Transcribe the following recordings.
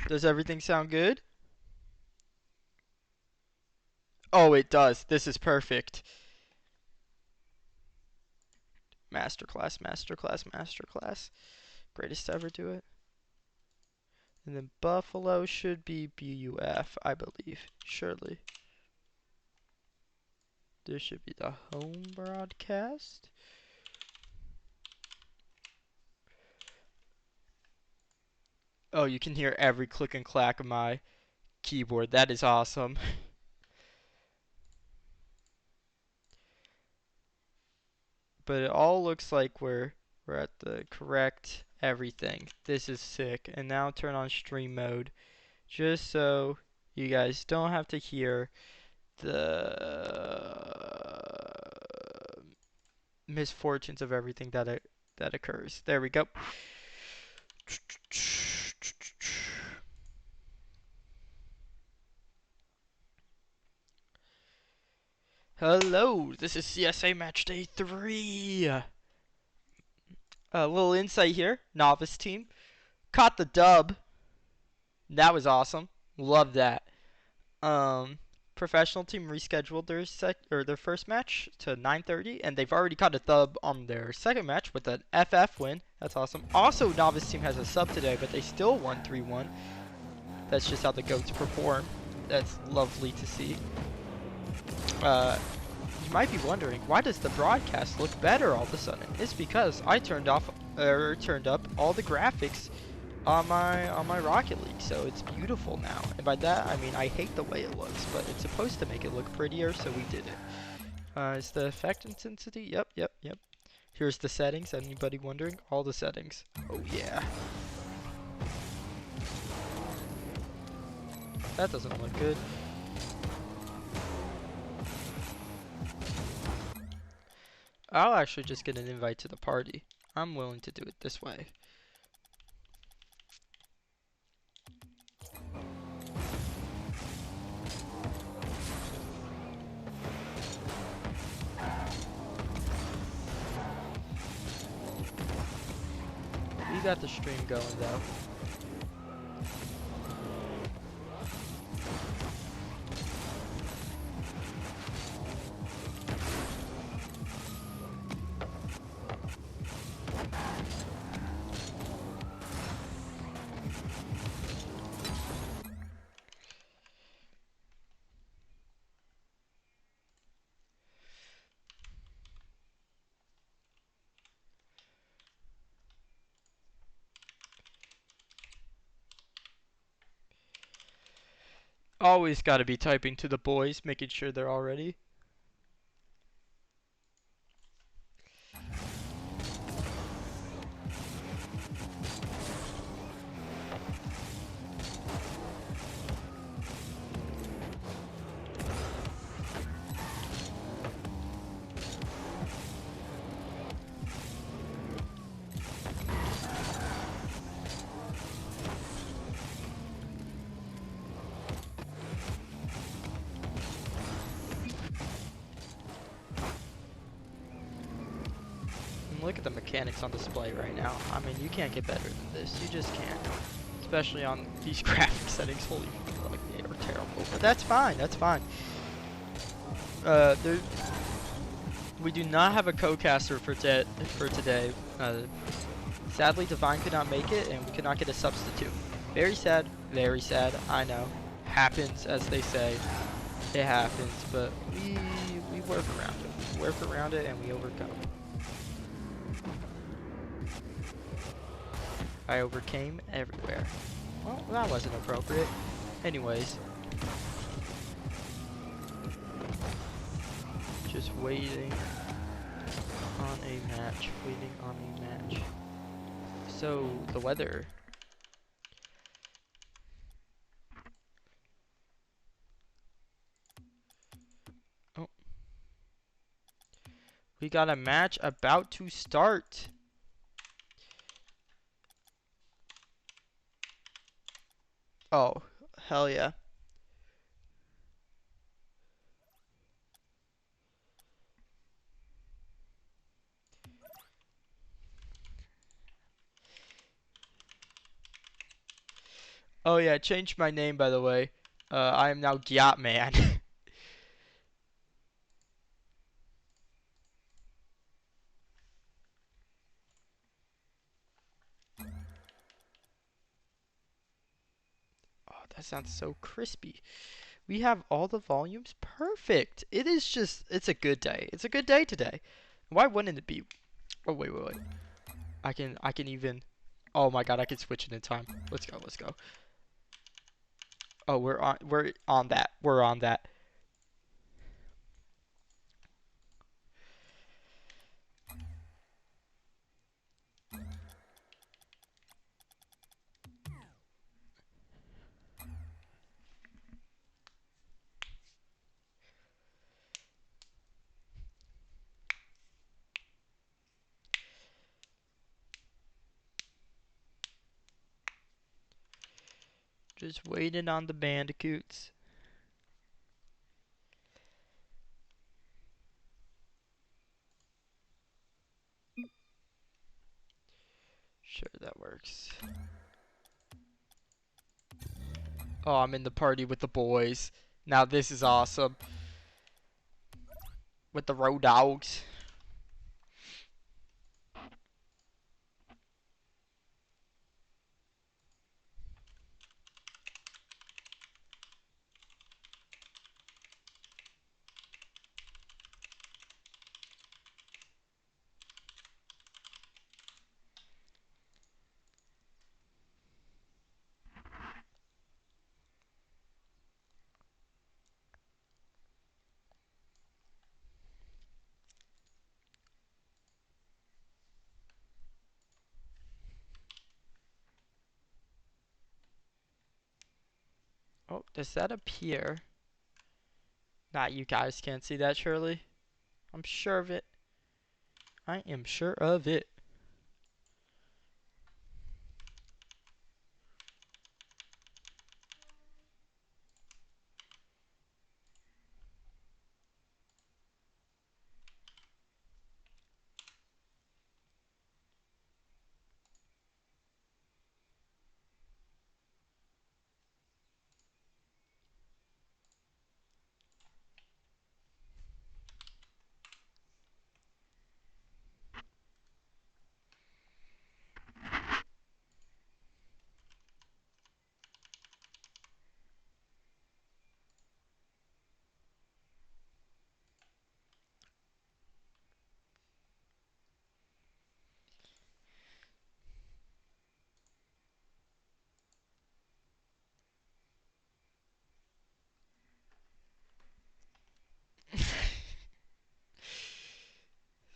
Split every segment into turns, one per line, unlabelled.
Does everything sound good? Oh, it does. This is perfect. Masterclass, masterclass, masterclass. Greatest to ever do it. And then Buffalo should be BUF, I believe. Surely. This should be the home broadcast. Oh, you can hear every click and clack of my keyboard. That is awesome. But it all looks like we're at the correct everything. This is sick. And now turn on stream mode just so you guys don't have to hear the misfortunes of everything that occurs. There we go. Hello, this is CSA Match Day 3. A little insight here. Novice team. Caught the dub. That was awesome. Love that. Professional team rescheduled their first match to 9:30, and they've already caught a dub on their second match with an FF win. That's awesome. Also, Novice team has a sub today, but they still won 3-1. That's just how the GOATs perform. That's lovely to see. You might be wondering, why does the broadcast look better all of a sudden? It's because I turned up all the graphics on my Rocket League, so it's beautiful now. And by that I mean I hate the way it looks, but it's supposed to make it look prettier, so we did it. Is the effect intensity? Yep. Here's the settings. Anybody wondering? All the settings. Oh yeah. That doesn't look good. I'll actually just get an invite to the party. I'm willing to do it this way. We got the stream going though. Always gotta be typing to the boys, making sure they're all ready. Look at the mechanics on display right now. I mean, you can't get better than this. You just can't. Especially on these graphic settings. Holy fuck, they are terrible. But that's fine. That's fine. We do not have a co-caster for today. Sadly, Divine could not make it, and we could not get a substitute. Very sad. Very sad. I know. Happens, as they say. It happens, but we work around it. We work around it, and we overcome. I overcame everywhere. Well, that wasn't appropriate. Anyways. Just waiting on a match. Waiting on a match. So, the weather. Oh. We got a match about to start. Oh, hell yeah. Oh yeah, changed my name by the way. I am now Gyat Man. Oh, that sounds so crispy. We have all the volumes perfect. It is just, it's a good day. It's a good day today. Why wouldn't it be? Oh wait. I can even. Oh my god, I can switch it in time. Let's go. Oh, we're on that. We're on that. Just waiting on the bandicoots. Sure, that works. Oh, I'm in the party with the boys. Now this is awesome. With the road dogs. Oh, does that appear? Nah, you guys can't see that, surely. I'm sure of it. I am sure of it.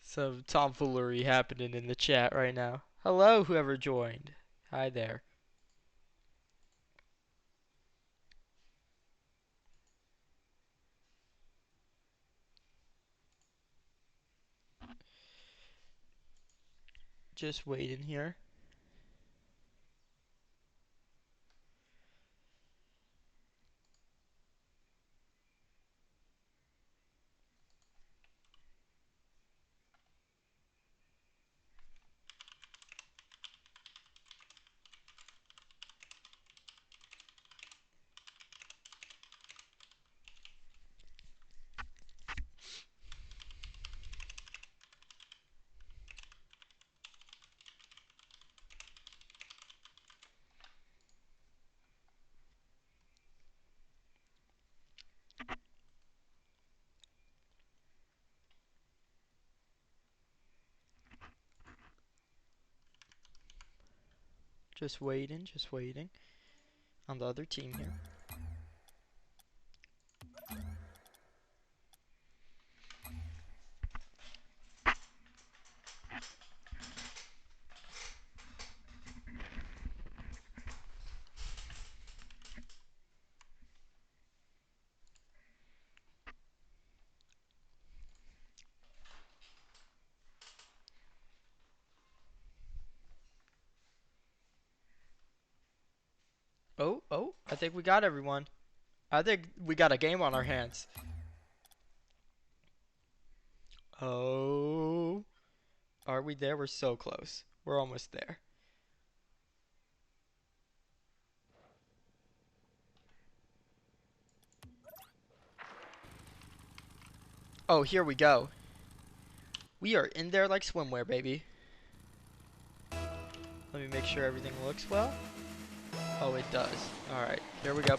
Some tomfoolery happening in the chat right now. Hello, whoever joined. Hi there. Just waiting here. Just waiting on the other team here. Oh, I think we got everyone. I think we got a game on our hands. Oh, are we there? We're so close. We're almost there. Oh, here we go. We are in there like swimwear, baby. Let me make sure everything looks well. Oh, it does. Alright, here we go.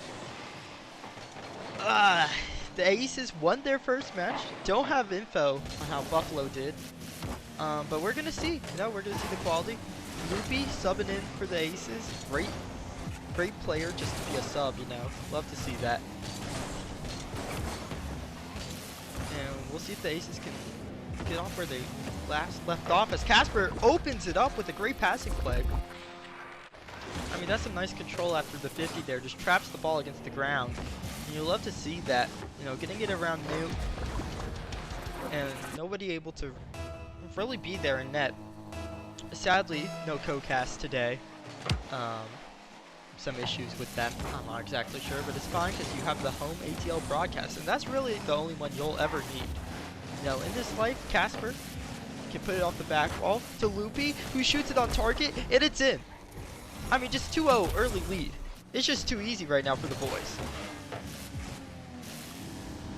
The Aces won their first match. Don't have info on how Buffalo did. But we're going to see. We're going to see the quality. Loopy subbing in for the Aces. Great player just to be a sub, Love to see that. And we'll see if the Aces can get off where they left off as Casper opens it up with a great passing play. I mean, that's some nice control after the 50 there. Just traps the ball against the ground. And you'll love to see that, getting it around Newt and nobody able to really be there in net. Sadly, no co-cast today. Some issues with them. I'm not exactly sure, but it's fine because you have the home ATL broadcast, and that's really the only one you'll ever need. In this life, Casper can put it off the back wall to Loopy, who shoots it on target, and it's in. I mean, just 2-0 early lead. It's just too easy right now for the boys.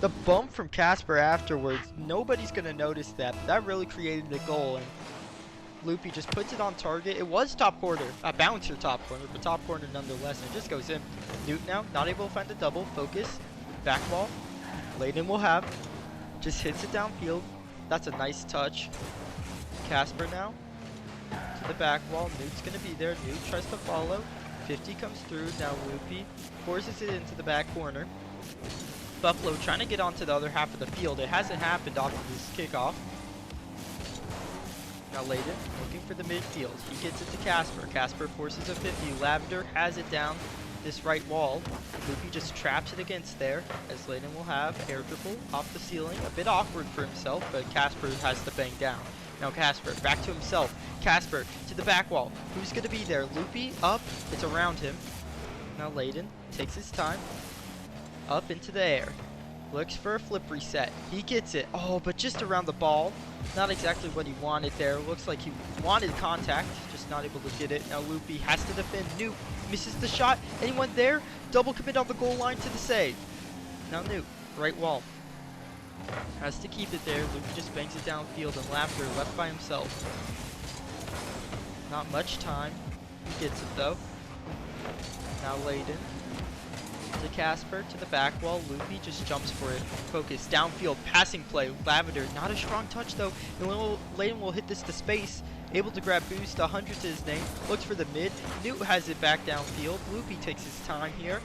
The bump from Casper afterwards, nobody's going to notice that, but that really created a goal, and Loopy just puts it on target. It was top corner, a bouncer top corner, but top corner nonetheless, and it just goes in. Newt now, not able to find the double, focus, back wall. Layden will have, just hits it downfield. That's a nice touch. Casper now, to the back wall. Newt's going to be there. Newt tries to follow. 50 comes through. Now Loopy forces it into the back corner. Buffalo trying to get onto the other half of the field. It hasn't happened off of this kickoff. Now Layden looking for the midfield. He gets it to Casper. Casper forces a 50. Lavender has it down this right wall. Loopy just traps it against there, as Layden will have air dribble off the ceiling. A bit awkward for himself, but Casper has to bang down. Now Casper back to himself. Casper to the back wall. Who's going to be there? Loopy up. It's around him. Now Layden takes his time. Up into the air. Looks for a flip reset. He gets it. Oh, but just around the ball. Not exactly what he wanted there. Looks like he wanted contact. Just not able to get it. Now Loopy has to defend. Newt misses the shot. Anyone there? Double commit on the goal line to the save. Now Newt. Right wall. Has to keep it there. Loopy just bangs it downfield, and Laughter left by himself. Not much time. He gets it though. Now Layden. To Casper, to the back wall. Loopy just jumps for it. Focus, downfield, passing play. Lavender, not a strong touch though. And Layden will hit this to space. Able to grab boost, 100 to his name. Looks for the mid. Newt has it back downfield. Loopy takes his time here.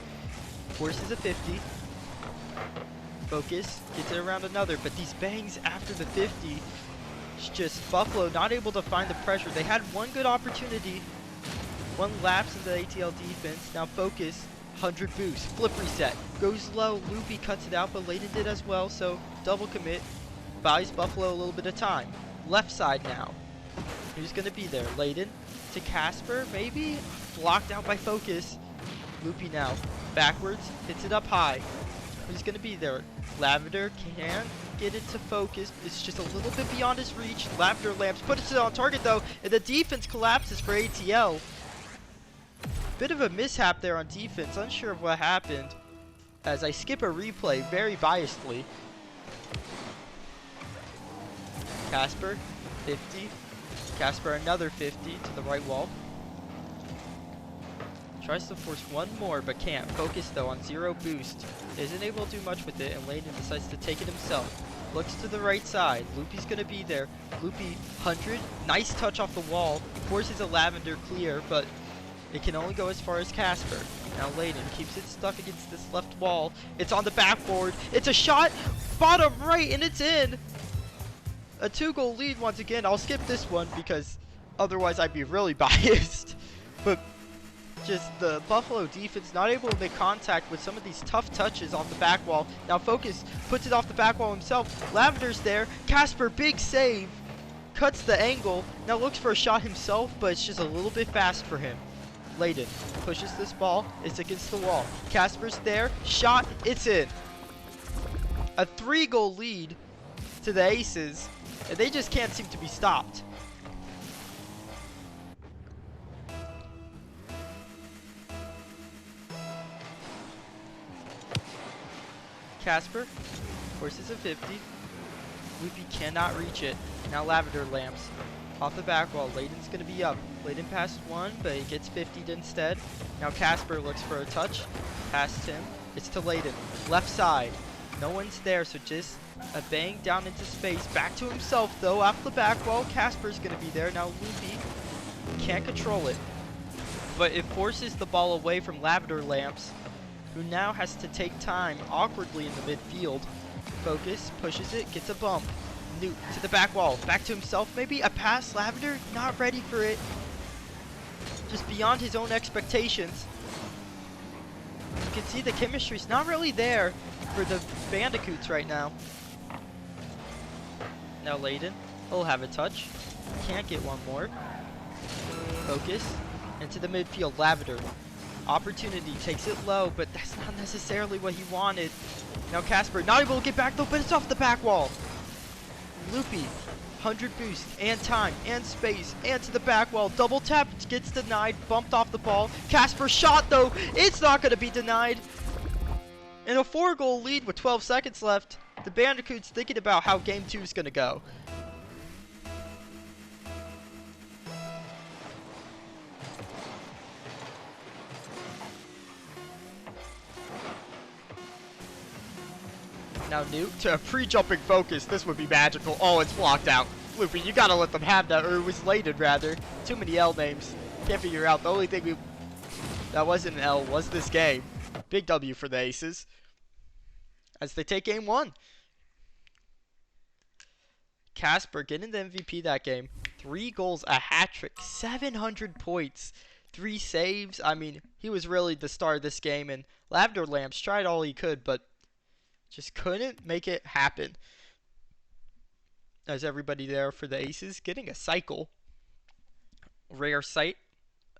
Forces a 50. Focus, gets it around another. But these bangs after the 50, it's just Buffalo not able to find the pressure. They had one good opportunity. One lapse in the ATL defense. Now Focus. 100 boost, flip reset, goes low, Loopy cuts it out, but Layden did as well, so double commit, buys Buffalo a little bit of time. Left side now, who's going to be there? Layden to Casper, maybe? Blocked out by Focus. Loopy now, backwards, hits it up high. Who's going to be there? Lavender can get it to Focus, it's just a little bit beyond his reach. Lavender lamps, puts it on target though, and the defense collapses for ATL. Bit of a mishap there on defense, unsure of what happened, as I skip a replay very biasedly. Casper, 50. Casper another 50 to the right wall. Tries to force one more, but can't. Focus though on 0 boost. Isn't able to do much with it, and Layden decides to take it himself. Looks to the right side. Loopy's gonna be there. Loopy, 100. Nice touch off the wall. Forces a Lavender clear, but it can only go as far as Casper. Now Layden keeps it stuck against this left wall. It's on the backboard. It's a shot. Bottom right, and it's in. A 2-goal lead once again. I'll skip this one because otherwise I'd be really biased. But just the Buffalo defense not able to make contact with some of these tough touches off the back wall. Now Focus puts it off the back wall himself. Lavender's there. Casper, big save. Cuts the angle. Now looks for a shot himself, but it's just a little bit fast for him. Layden pushes this ball. It's against the wall. Casper's there. Shot. It's in. A 3-goal lead to the Aces, and they just can't seem to be stopped. Casper forces a 50. Loopy cannot reach it. Now Lavender Lamps. Off the back wall. Layden's going to be up. Layden passed one, but he gets 50'd instead. Now Casper looks for a touch. Past him. It's to Layden. Left side. No one's there, so just a bang down into space. Back to himself, though. Off the back wall. Casper's going to be there. Now Loopy can't control it. But it forces the ball away from Lavender Lamps, who now has to take time awkwardly in the midfield. Focus, pushes it, gets a bump. Newt to the back wall, back to himself maybe, a pass, Lavender not ready for it. Just beyond his own expectations. You can see the chemistry's not really there for the Bandicoots right now. Now Layden, he'll have a touch. Can't get one more. Focus, into the midfield, Lavender. Opportunity, takes it low, but that's not necessarily what he wanted. Now Casper, not able to get back though, but it's off the back wall. Loopy, 100 boost, and time, and space, and to the back wall. Double tap, gets denied, bumped off the ball. Casper shot though, it's not going to be denied. In a 4-goal lead with 12 seconds left, the Bandicoots thinking about how game 2 is going to go. Now Newt to a pre-jumping focus. This would be magical. Oh, it's blocked out. Loopy, you gotta let them have that, or it was Layden rather. Too many L names. Can't figure out. The only thing that wasn't an L was this game. Big W for the Aces as they take game 1. Casper getting the MVP that game. 3 goals, a hat trick, 700 points, 3 saves. I mean, he was really the star of this game, and Lavender Lamps tried all he could, but just couldn't make it happen. As everybody there for the Aces getting a cycle. Rare sight.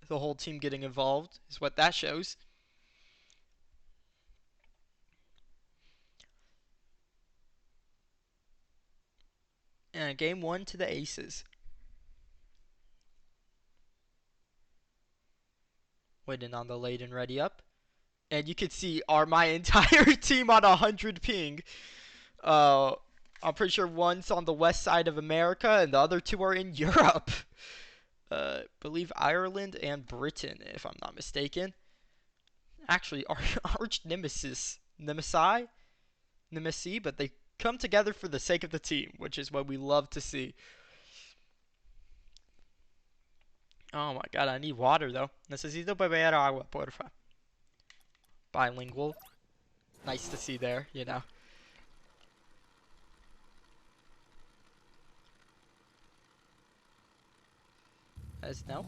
The whole team getting involved is what that shows. And game 1 to the Aces. Waiting on the Layden ready up. And you can see my entire team on 100 ping. I'm pretty sure one's on the west side of America and the other 2 are in Europe. Believe Ireland and Britain, if I'm not mistaken. Actually, arch nemesis, but they come together for the sake of the team, which is what we love to see. Oh my god, I need water though. Necesito beber agua, porfa. Bilingual. Nice to see there, you know. As now,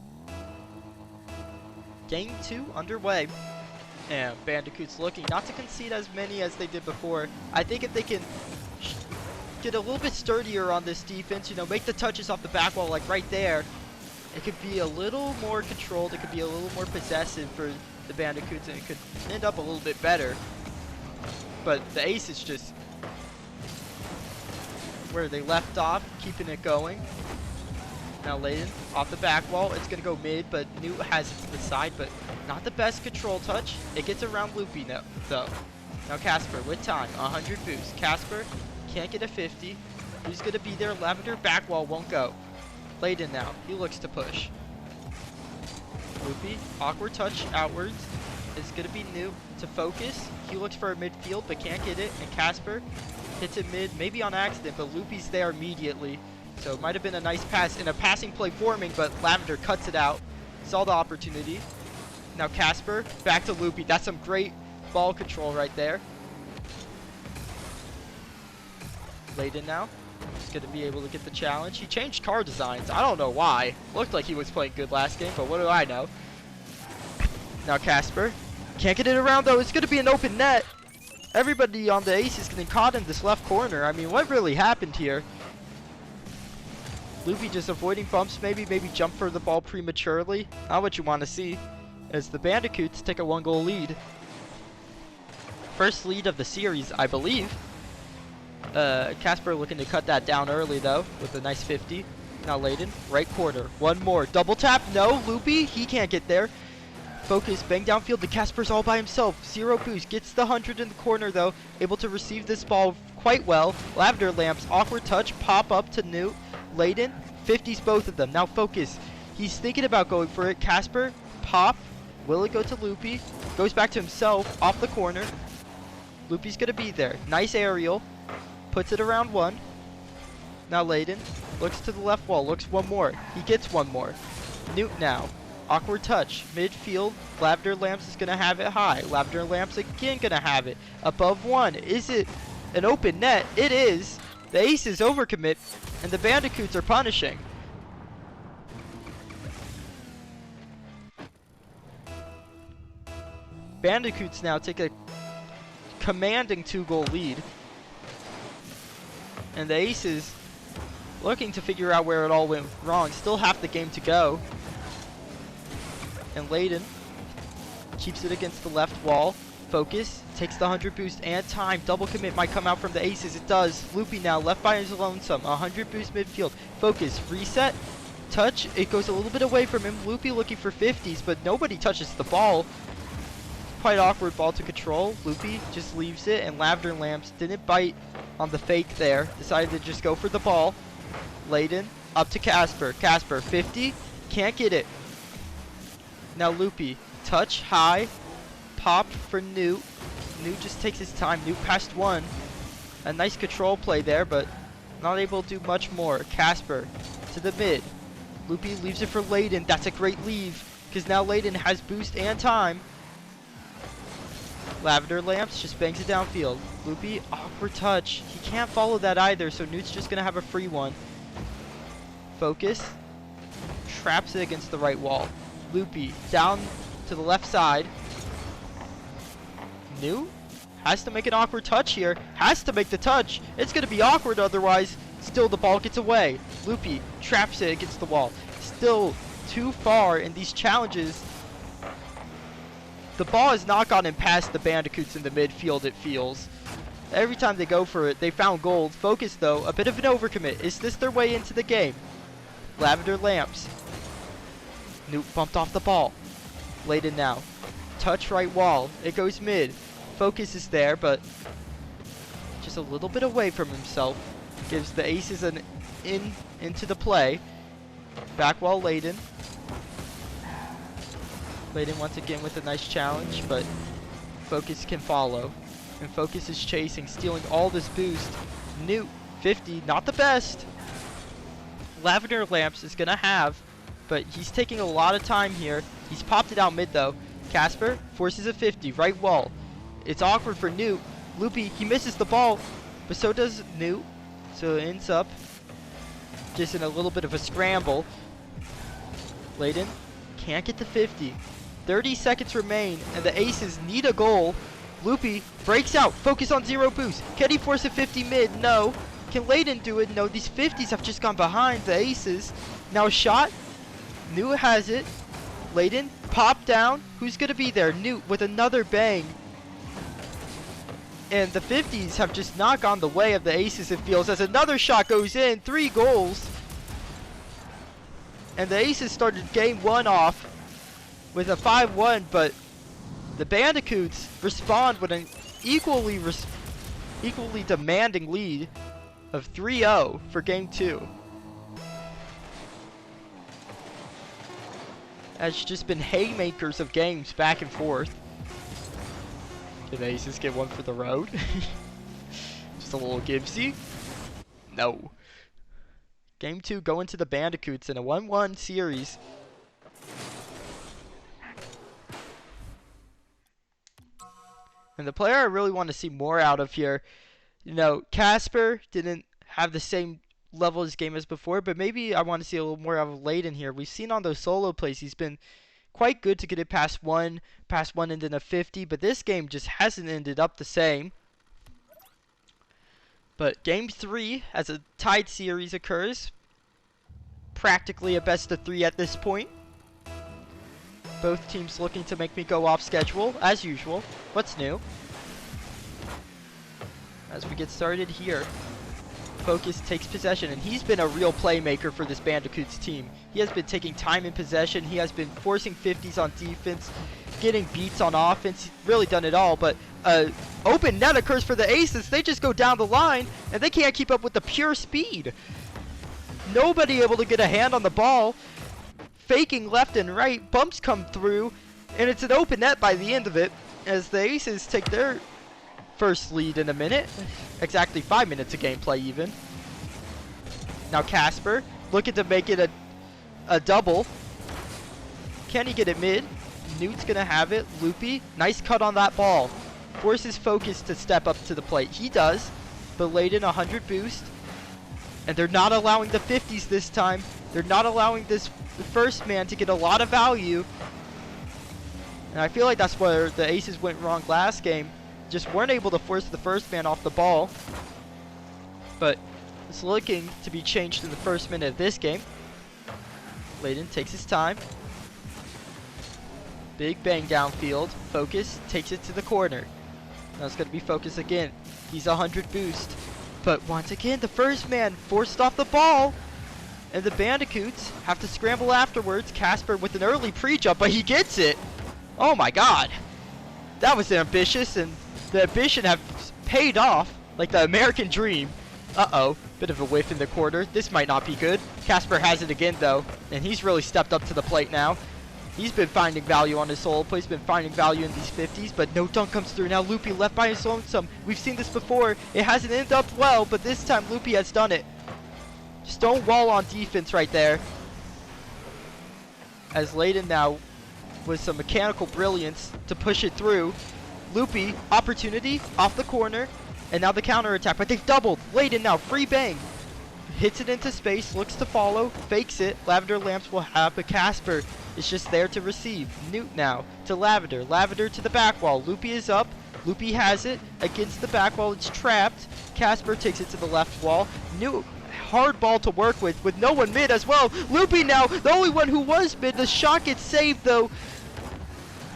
game 2 underway, and Bandicoots looking not to concede as many as they did before. I think if they can get a little bit sturdier on this defense, you know, make the touches off the back wall like right there, it could be a little more controlled, it could be a little more possessive for the Bandicoots, and it could end up a little bit better. But the Aces just where they left off, keeping it going. Now Layden off the back wall. It's going to go mid, but Newt has it to the side, but not the best control touch. It gets around Loopy now, though. Now Casper with time, 100 boost. Casper can't get a 50. Who's going to be there? Lavender back wall won't go. Layden now. He looks to push. Loopy, awkward touch outwards. It's going to be Newt to focus. He looks for a midfield, but can't get it. And Casper hits it mid, maybe on accident, but Loopy's there immediately. So it might have been a nice pass in a passing play forming, but Lavender cuts it out. Saw the opportunity. Now Casper, back to Loopy. That's some great ball control right there. Layden now. He's going to be able to get the challenge. He changed car designs. I don't know why. Looked like he was playing good last game, but what do I know? Now Casper. Can't get it around, though. It's going to be an open net. Everybody on the Ace is getting caught in this left corner. I mean, what really happened here? Loopy just avoiding bumps, maybe jump for the ball prematurely. Not what you want to see, as the Bandicoots take a 1-goal lead. First lead of the series, I believe. Casper looking to cut that down early, though, with a nice 50. Now Layden, right corner. One more. Double tap. No, Loopy, he can't get there. Focus, bang downfield. The Casper's all by himself. 0 boost. Gets the 100 in the corner, though. Able to receive this ball quite well. Lavender Lamps, awkward touch. Pop up to Newt. Layden, 50s both of them. Now Focus. He's thinking about going for it. Casper, pop. Will it go to Loopy? Goes back to himself. Off the corner. Loopy's going to be there. Nice aerial. Puts it around 1. Now Layden looks to the left wall. Looks one more. He gets one more. Newt now. Awkward touch. Midfield. Lavender Lamps is going to have it high. Lavender Lamps again going to have it. Above 1. Is it an open net? It is. The Aces overcommit. And the Bandicoots are punishing. Bandicoots now take a commanding 2-goal lead. And the Aces looking to figure out where it all went wrong. Still half the game to go. And Layden keeps it against the left wall. Focus, takes the 100 boost and time. Double commit might come out from the Aces. It does. Loopy now left by his lonesome. 100 boost midfield. Focus, reset, touch. It goes a little bit away from him. Loopy looking for 50s, but nobody touches the ball. Quite awkward ball to control. Loopy just leaves it, and Lavender Lamps didn't bite on the fake there. Decided to just go for the ball. Layden up to Casper. Casper, 50. Can't get it. Now Loopy, touch high, pop for Newt. Newt just takes his time. Newt passed 1. A nice control play there, but not able to do much more. Casper to the mid. Loopy leaves it for Layden. That's a great leave, because now Layden has boost and time. Lavender Lamps just bangs it downfield. Loopy, awkward touch. He can't follow that either, so Newt's just going to have a free one. Focus, traps it against the right wall. Loopy down to the left side. Newt has to make an awkward touch here. Has to make the touch. It's going to be awkward otherwise. Still the ball gets away. Loopy traps it against the wall. Still too far in these challenges. The ball has not gotten past the Bandicoots in the midfield, it feels. Every time they go for it, they found gold. Focus, though, a bit of an overcommit. Is this their way into the game? Lavender Lamps. Newt bumped off the ball. Layden now. Touch right wall. It goes mid. Focus is there, but just a little bit away from himself. Gives the Aces an into the play. Back wall Layden. Layden once again with a nice challenge, but Focus can follow. And Focus is chasing, stealing all this boost. Newt, 50, not the best. Lavender Lamps is going to have, but he's taking a lot of time here. He's popped it out mid, though. Casper forces a 50, right wall. It's awkward for Newt. Loopy, he misses the ball, but so does Newt. So it ends up just in a little bit of a scramble. Layden can't get the 50. 30 seconds remain, and the Aces need a goal. Loopy breaks out. Focus on 0 boost. Can he force a 50 mid? No. Can Layden do it? No. These 50s have just gone behind the Aces. Now a shot. Newt has it. Layden, pop down. Who's going to be there? Newt with another bang. And the 50s have just not gone the way of the Aces, it feels, as another shot goes in. 3 goals. And the Aces started game 1 off with a 5-1, but the Bandicoots respond with an equally demanding lead of 3-0 for game 2. It's just been haymakers of games back and forth. Did the Aces get one for the road? Just a little Gibbsy? No. Game 2 going to the Bandicoots in a 1-1 series. And the player I really want to see more out of here, you know, Casper didn't have the same level as game as before, but maybe I want to see a little more out of Layden here. We've seen on those solo plays, he's been quite good to get it past one and then a 50, but this game just hasn't ended up the same. But game 3, as a tied series occurs, practically a best of 3 at this point. Both teams looking to make me go off schedule, as usual. What's new? As we get started here. Focus takes possession, and he's been a real playmaker for this Bandicoots team. He has been taking time in possession. He has been forcing 50s on defense, getting beats on offense. He's really done it all, but open net occurs for the Aces. They just go down the line, and they can't keep up with the pure speed. Nobody able to get a hand on the ball. Faking left and right. Bumps come through, and it's an open net by the end of it, as the Aces take their first lead in a minute. Exactly 5 minutes of gameplay even. Now Casper looking to make it a double. Can he get it mid? Newt's gonna have it. Loopy, nice cut on that ball. Forces Focus to step up to the plate. He does, but laid in 100 boost. And they're not allowing the 50s this time. They're not allowing this first man to get a lot of value. And I feel like that's where the Aces went wrong last game. Just weren't able to force the first man off the ball. But it's looking to be changed in the first minute of this game. Layden takes his time. Big bang downfield. Focus takes it to the corner. Now it's going to be Focus again. He's 100 boost. But once again, the first man forced off the ball. And the Bandicoots have to scramble afterwards. Casper with an early pre-jump, but he gets it. Oh my god. That was ambitious, and the ambition have paid off like the American dream. Uh-oh, bit of a whiff in the quarter. This might not be good. Casper has it again though, and he's really stepped up to the plate now. He's been finding value on his solo play. He's been finding value in these 50s, but no dunk comes through. Now Loopy left by his lonesome. We've seen this before. It hasn't ended up well, but this time Loopy has done it. Stone wall on defense right there. As Layden now with some mechanical brilliance to push it through. Loopy, opportunity, off the corner, and now the counter attack, but they've doubled. Layden now, free bang. Hits it into space, looks to follow, fakes it. Lavender Lamps will have, but Casper is just there to receive. Newt now to Lavender. Lavender to the back wall. Loopy is up. Loopy has it against the back wall. It's trapped. Casper takes it to the left wall. Newt, hard ball to work with no one mid as well. Loopy now, the only one who was mid. The shot gets saved though.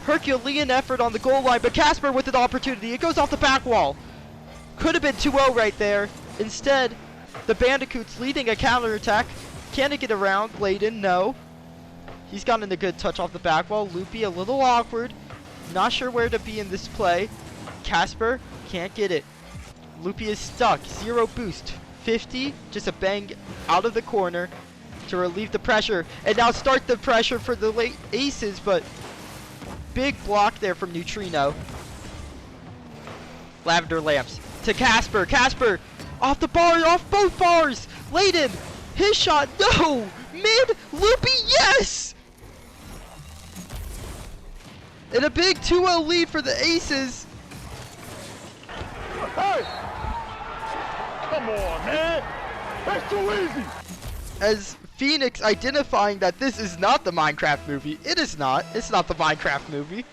Herculean effort on the goal line, but Casper with an opportunity. It goes off the back wall. Could have been 2-0 right there. Instead, the Bandicoots leading a counterattack. Can it get around? Layden, no. He's gotten a good touch off the back wall. Loopy a little awkward. Not sure where to be in this play. Casper can't get it. Loopy is stuck. 0 boost. 50, just a bang out of the corner to relieve the pressure. And now start the pressure for the late Aces, but big block there from Neutrino. Lavender Lamps to Casper. Casper off the bar, off both bars. Layden, his shot, no. Mid, Loopy, yes. And a big 2-0 lead for the Aces.
Hey! Come on, man. That's too easy.
As Phoenix identifying that this is not the Minecraft movie. It is not. It's not the Minecraft movie.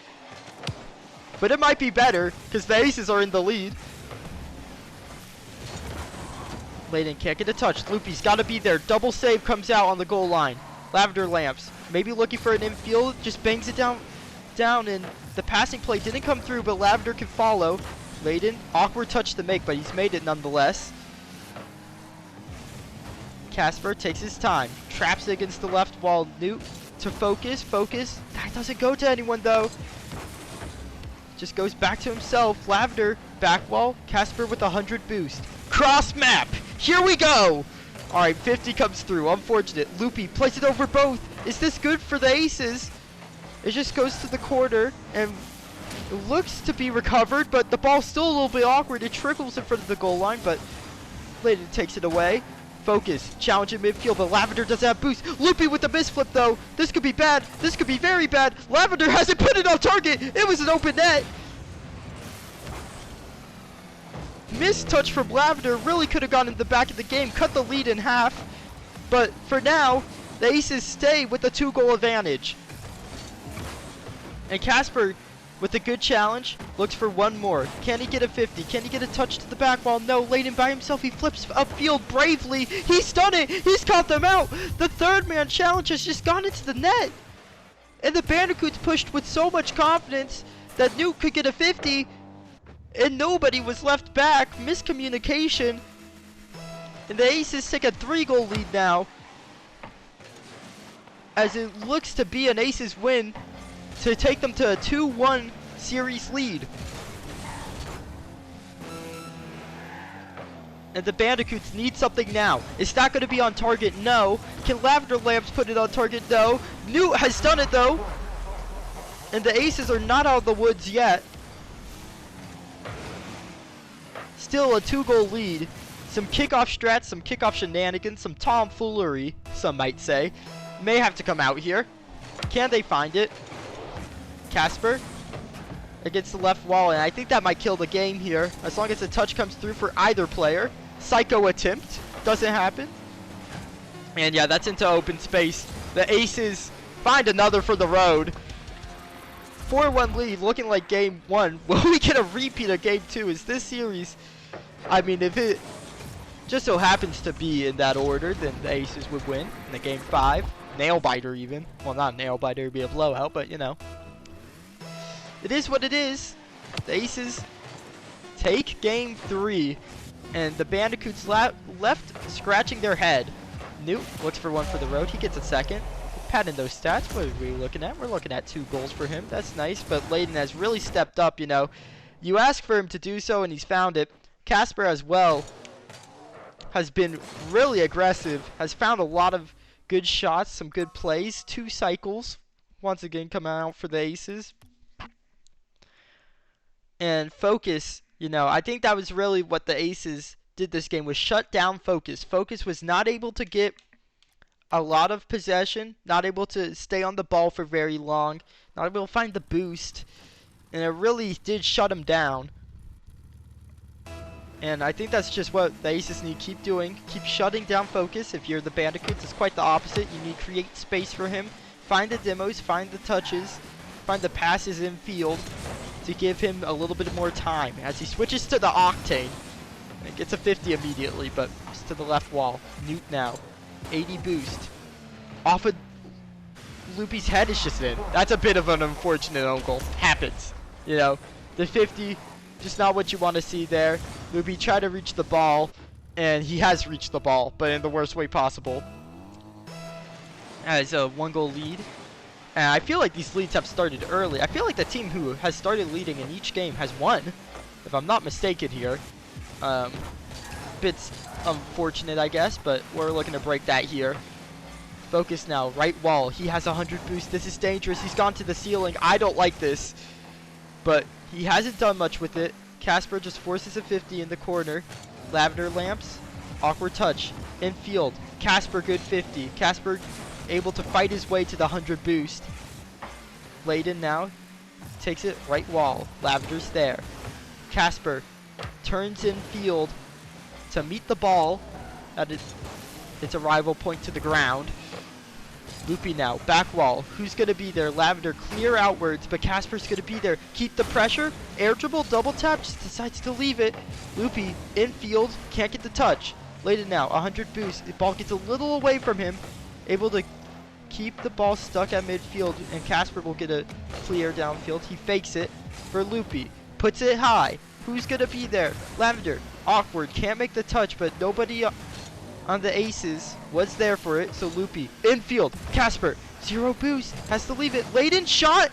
But it might be better because the Aces are in the lead. Layden can't get a touch. Loopy's got to be there. Double save comes out on the goal line. Lavender Lamps maybe looking for an infield. Just bangs it down, and the passing play didn't come through, but Lavender can follow. Layden, awkward touch to make, but he's made it nonetheless. Casper takes his time. Traps it against the left wall. Newt to Focus. Focus. That doesn't go to anyone, though. Just goes back to himself. Lavender, back wall. Casper with 100 boost. Cross map. Here we go. All right, 50 comes through. Unfortunate. Loopy plays it over both. Is this good for the Aces? It just goes to the corner, and it looks to be recovered, but the ball's still a little bit awkward. It trickles in front of the goal line, but Layden takes it away. Focus, challenge in midfield, but Lavender doesn't have boost. Loopy with the misflip though. This could be bad. This could be very bad. Lavender hasn't put it on target. It was an open net. Missed touch from Lavender really could have gone in the back of the game, cut the lead in half. But for now, the Aces stay with the 2-goal advantage. And Casper, with a good challenge, looks for one more. Can he get a 50? Can he get a touch to the back wall? No, Layden by himself. He flips upfield bravely. He's done it. He's caught them out. The third man challenge has just gone into the net. And the Bandicoots pushed with so much confidence that Newt could get a 50. And nobody was left back. Miscommunication. And the Aces take a 3-goal lead now, as it looks to be an Aces win to take them to a 2-1 series lead. And the Bandicoots need something now. Is that going to be on target? No. Can Lavender Lamps put it on target? No. Newt has done it though. And the Aces are not out of the woods yet. Still a 2-goal lead. Some kickoff strats, some kickoff shenanigans, some tomfoolery, some might say, may have to come out here. Can they find it? Casper against the left wall, and I think that might kill the game here, as long as the touch comes through for either player. Psycho attempt. Doesn't happen. And yeah, that's into open space. The Aces find another for the road. 4-1 lead, looking like game 1. Will we get a repeat of game 2? Is this series... I mean, if it just so happens to be in that order, then the Aces would win in the game 5. Nail biter even. Well, not nail biter, it would be a blowout, but you know. It is what it is. The Aces take game 3. And the Bandicoots left scratching their head. Newt looks for one for the road. He gets a second. Padding those stats. What are we looking at? We're looking at 2 goals for him. That's nice. But Layden has really stepped up, you know. You ask for him to do so, and he's found it. Casper as well has been really aggressive. Has found a lot of good shots, some good plays. 2 cycles. Once again, coming out for the Aces. And Focus... You know, I think that was really what the Aces did this game, was shut down Focus. Focus was not able to get a lot of possession, not able to stay on the ball for very long, not able to find the boost, and it really did shut him down. And I think that's just what the Aces need to keep doing, keep shutting down Focus. If you're the Bandicoots, it's quite the opposite. You need to create space for him, find the demos, find the touches, find the passes in field, to give him a little bit more time as he switches to the Octane. It gets a 50 immediately, but it's to the left wall. Newt now. 80 boost. Off of Loopy's head is just in. That's a bit of an unfortunate own goal. Happens. You know, the 50, just not what you want to see there. Loopy tried to reach the ball, and he has reached the ball, but in the worst way possible. As a 1-goal lead. And I feel like these leads have started early. I feel like the team who has started leading in each game has won, if I'm not mistaken here. Bits unfortunate, I guess, but we're looking to break that here. Focus now, right wall. He has 100 boost. This is dangerous. He's gone to the ceiling. I don't like this, but he hasn't done much with it. Casper just forces a 50 in the corner. Lavender Lamps, awkward touch. Infield, Casper, good 50. Casper able to fight his way to the 100 boost. Layden now takes it right wall. Lavender's there. Casper turns in field to meet the ball at its arrival point to the ground. Loopy now, back wall. Who's going to be there? Lavender clear outwards, but Casper's going to be there. Keep the pressure. Air dribble, double tap, just decides to leave it. Loopy infield, can't get the touch. Layden now, 100 boost. The ball gets a little away from him. Able to keep the ball stuck at midfield, and Casper will get a clear downfield. He fakes it for Loopy. Puts it high. Who's going to be there? Lavender. Awkward. Can't make the touch, but nobody on the Aces was there for it. So Loopy. Infield. Casper. 0 boost. Has to leave it. Layden shot.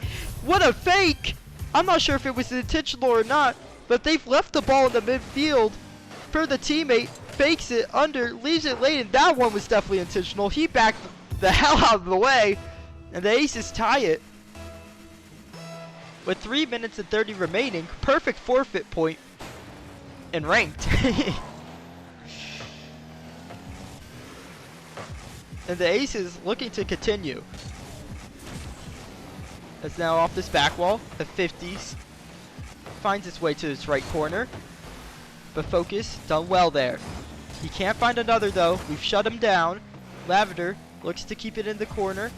What a fake. I'm not sure if it was intentional or not, but they've left the ball in the midfield for the teammate. Fakes it under, leaves it late, and that one was definitely intentional. He backed the hell out of the way, and the Aces tie it. With 3 minutes and 30 remaining, perfect forfeit point, and ranked. And the Aces looking to continue. It's now off this back wall, the 50s. Finds its way to its right corner. But Focus, done well there. He can't find another though. We've shut him down. Lavender looks to keep it in the corner.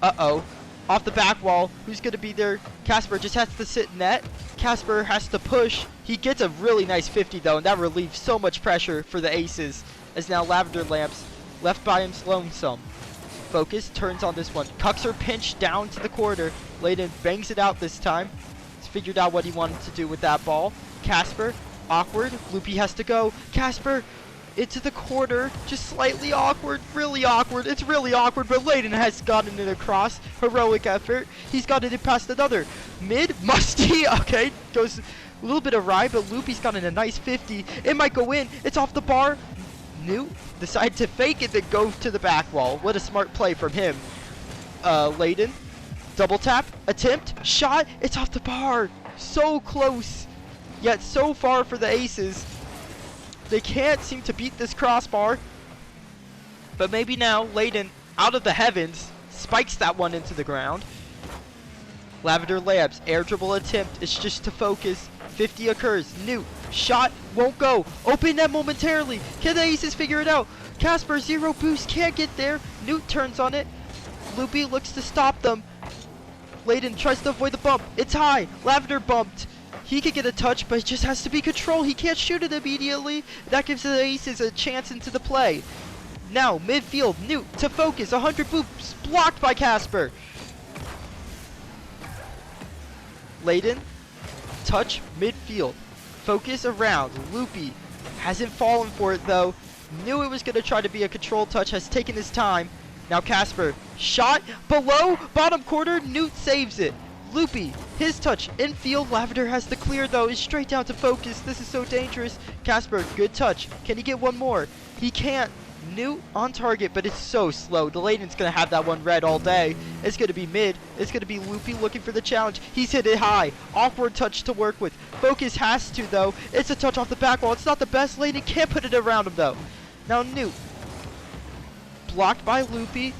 Uh-oh. Off the back wall. Who's going to be there? Casper just has to sit net. Casper has to push. He gets a really nice 50 though, and that relieves so much pressure for the Aces. As now Lavender Lamps left by him lonesome. Focus turns on this one. Cucks her pinch down to the corner. Layden bangs it out this time. He's figured out what he wanted to do with that ball. Casper, awkward. Loopy has to go. Casper into the quarter, just slightly awkward, really awkward. It's really awkward, but Layden has gotten it across. Heroic effort. He's gotten it past another. Mid, Musty, okay, goes a little bit awry, but Loopy's gotten a nice 50. It might go in. It's off the bar. Newt decided to fake it, then go to the back wall. What a smart play from him. Layden, double tap, attempt, shot. It's off the bar. So close, yet so far for the aces. They can't seem to beat this crossbar. But maybe now, Layden, out of the heavens, spikes that one into the ground. Lavender layups, air dribble attempt. It's just to focus. 50 occurs. Newt, shot, won't go. Open net momentarily. Can the aces figure it out? Casper, zero boost, can't get there. Newt turns on it. Loopy looks to stop them. Layden tries to avoid the bump. It's high. Lavender bumped. He could get a touch, but it just has to be control. He can't shoot it immediately. That gives the aces a chance into the play. Now, midfield, Newt to focus. 100 boosts blocked by Casper. Layden, touch, midfield. Focus around. Loopy hasn't fallen for it, though. Knew it was going to try to be a control touch. Has taken his time. Now Casper, shot, below, bottom corner. Newt saves it. Loopy, his touch, infield. Lavender has the clear, though. Is straight down to focus. This is so dangerous. Casper, good touch. Can he get one more? He can't. Newt on target, but it's so slow. Layden's going to have that one red all day. It's going to be mid. It's going to be Loopy looking for the challenge. He's hit it high. Awkward touch to work with. Focus has to, though. It's a touch off the back wall. It's not the best. Layden can't put it around him, though. Now Newt, blocked by Loopy.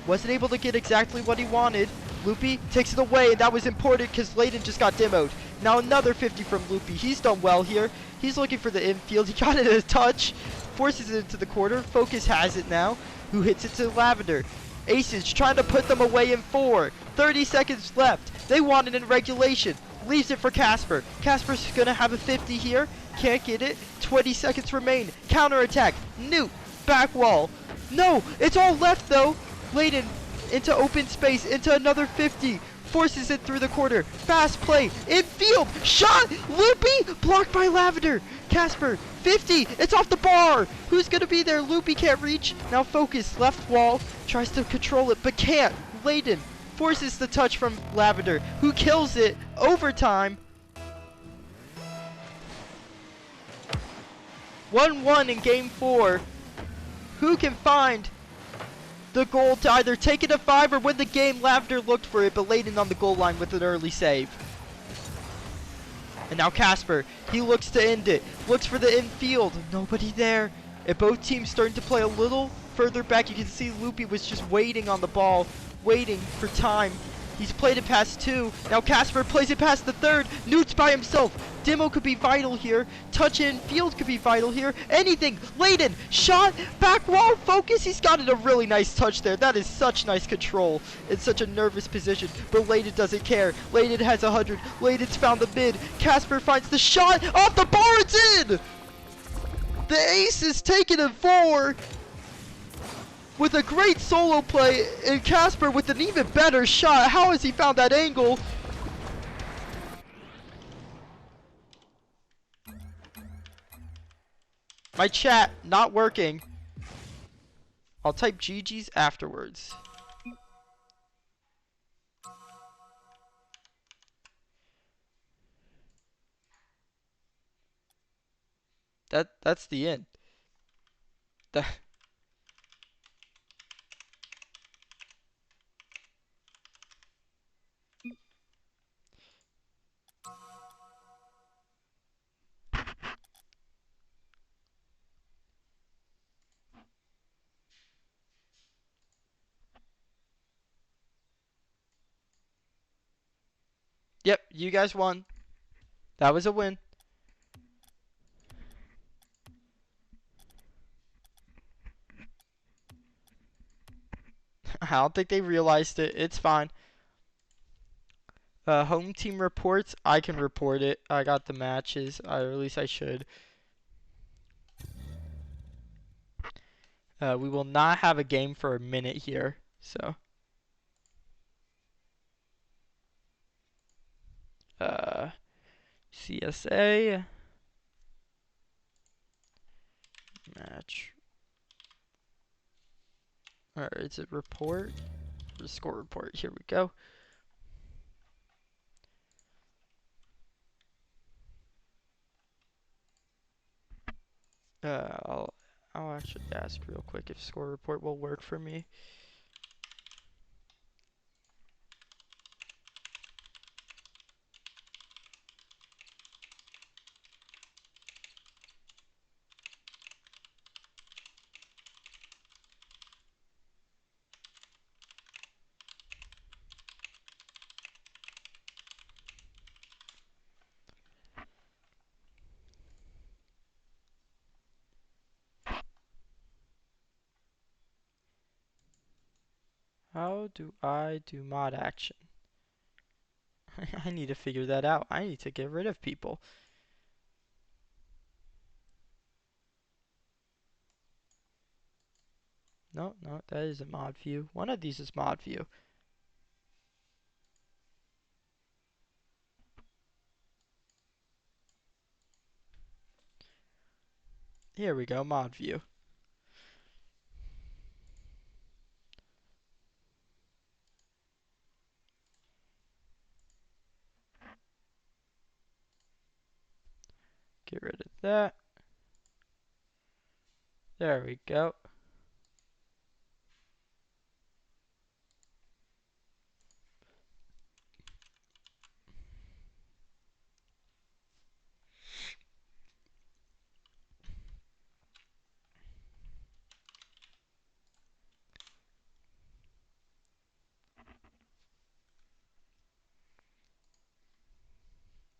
Wasn't able to get exactly what he wanted. Loopy takes it away, and that was important because Layden just got demoed. Now another 50 from Loopy. He's done well here. He's looking for the infield. He got it a touch. Forces it into the quarter. Focus has it now. Who hits it to Lavender? Aces trying to put them away in 4. 30 seconds left. They want it in regulation. Leaves it for Casper. Casper's going to have a 50 here. Can't get it. 20 seconds remain. Counterattack. Newt. Back wall. No, it's all left though. Layden into open space, into another 50. Forces it through the quarter. Fast play. Infield. Shot. Loopy. Blocked by Lavender. Casper. 50. It's off the bar. Who's going to be there? Loopy can't reach. Now focus. Left wall. Tries to control it, but can't. Layden forces the touch from Lavender, who kills it. Overtime. 1-1 in game 4. Who can find the goal to either take it to 5 or win the game? Lavender looked for it, but Layden on the goal line with an early save. And now Casper, he looks to end it. Looks for the infield. Nobody there. And both teams starting to play a little further back. You can see Loopy was just waiting on the ball, waiting for time. He's played it past 2. Now Casper plays it past the 3rd. Newt's by himself. Demo could be vital here. Touch in field could be vital here. Anything. Layden. Shot. Back wall. Focus. He's got it a really nice touch there. That is such nice control in such a nervous position. But Layden doesn't care. Layden has 100. Layden's found the mid. Casper finds the shot. Off the bar. It's in. The ace is taken in 4. With a great solo play, and Casper with an even better shot. How has he found that angle? My chat not working. I'll type GG's afterwards. That's the end. Yep, you guys won. That was a win. I don't think they realized it. It's fine. Home team reports. I can report it. I got the matches. Or at least I should. We will not have a game for a minute here. So. CSA. match. Or is it report? Or score report. Here we go. I'll actually ask real quick if score report will work for me. How do I do mod action? I need to figure that out. I need to get rid of people. No, that is a mod view. One of these is mod view. Here we go, mod view. Get rid of that. There we go.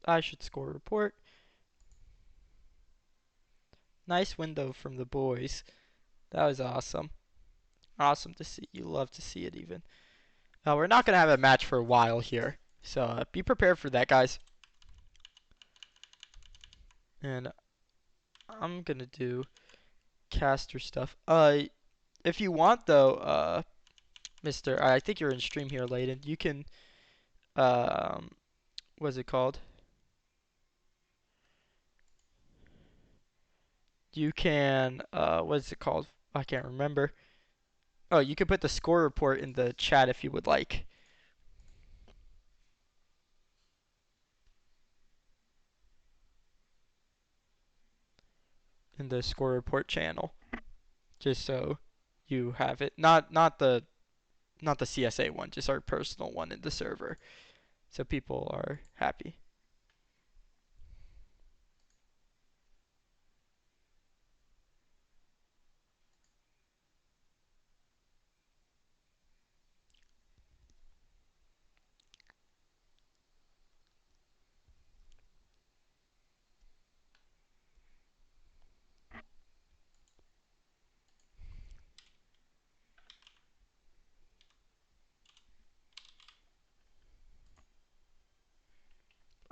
I should score report. Nice window from the boys. That was awesome. Awesome to see. You love to see it even. We're not going to have a match for a while here. So be prepared for that, guys. And I'm going to do caster stuff. If you want, though, Mr. I think you're in stream here, Layden. You can, what's it called? You can, what's it called? I can't remember. Oh, you can put the score report in the chat if you would like. In the score report channel, just so you have it. Not the CSA one, just our personal one in the server, so people are happy.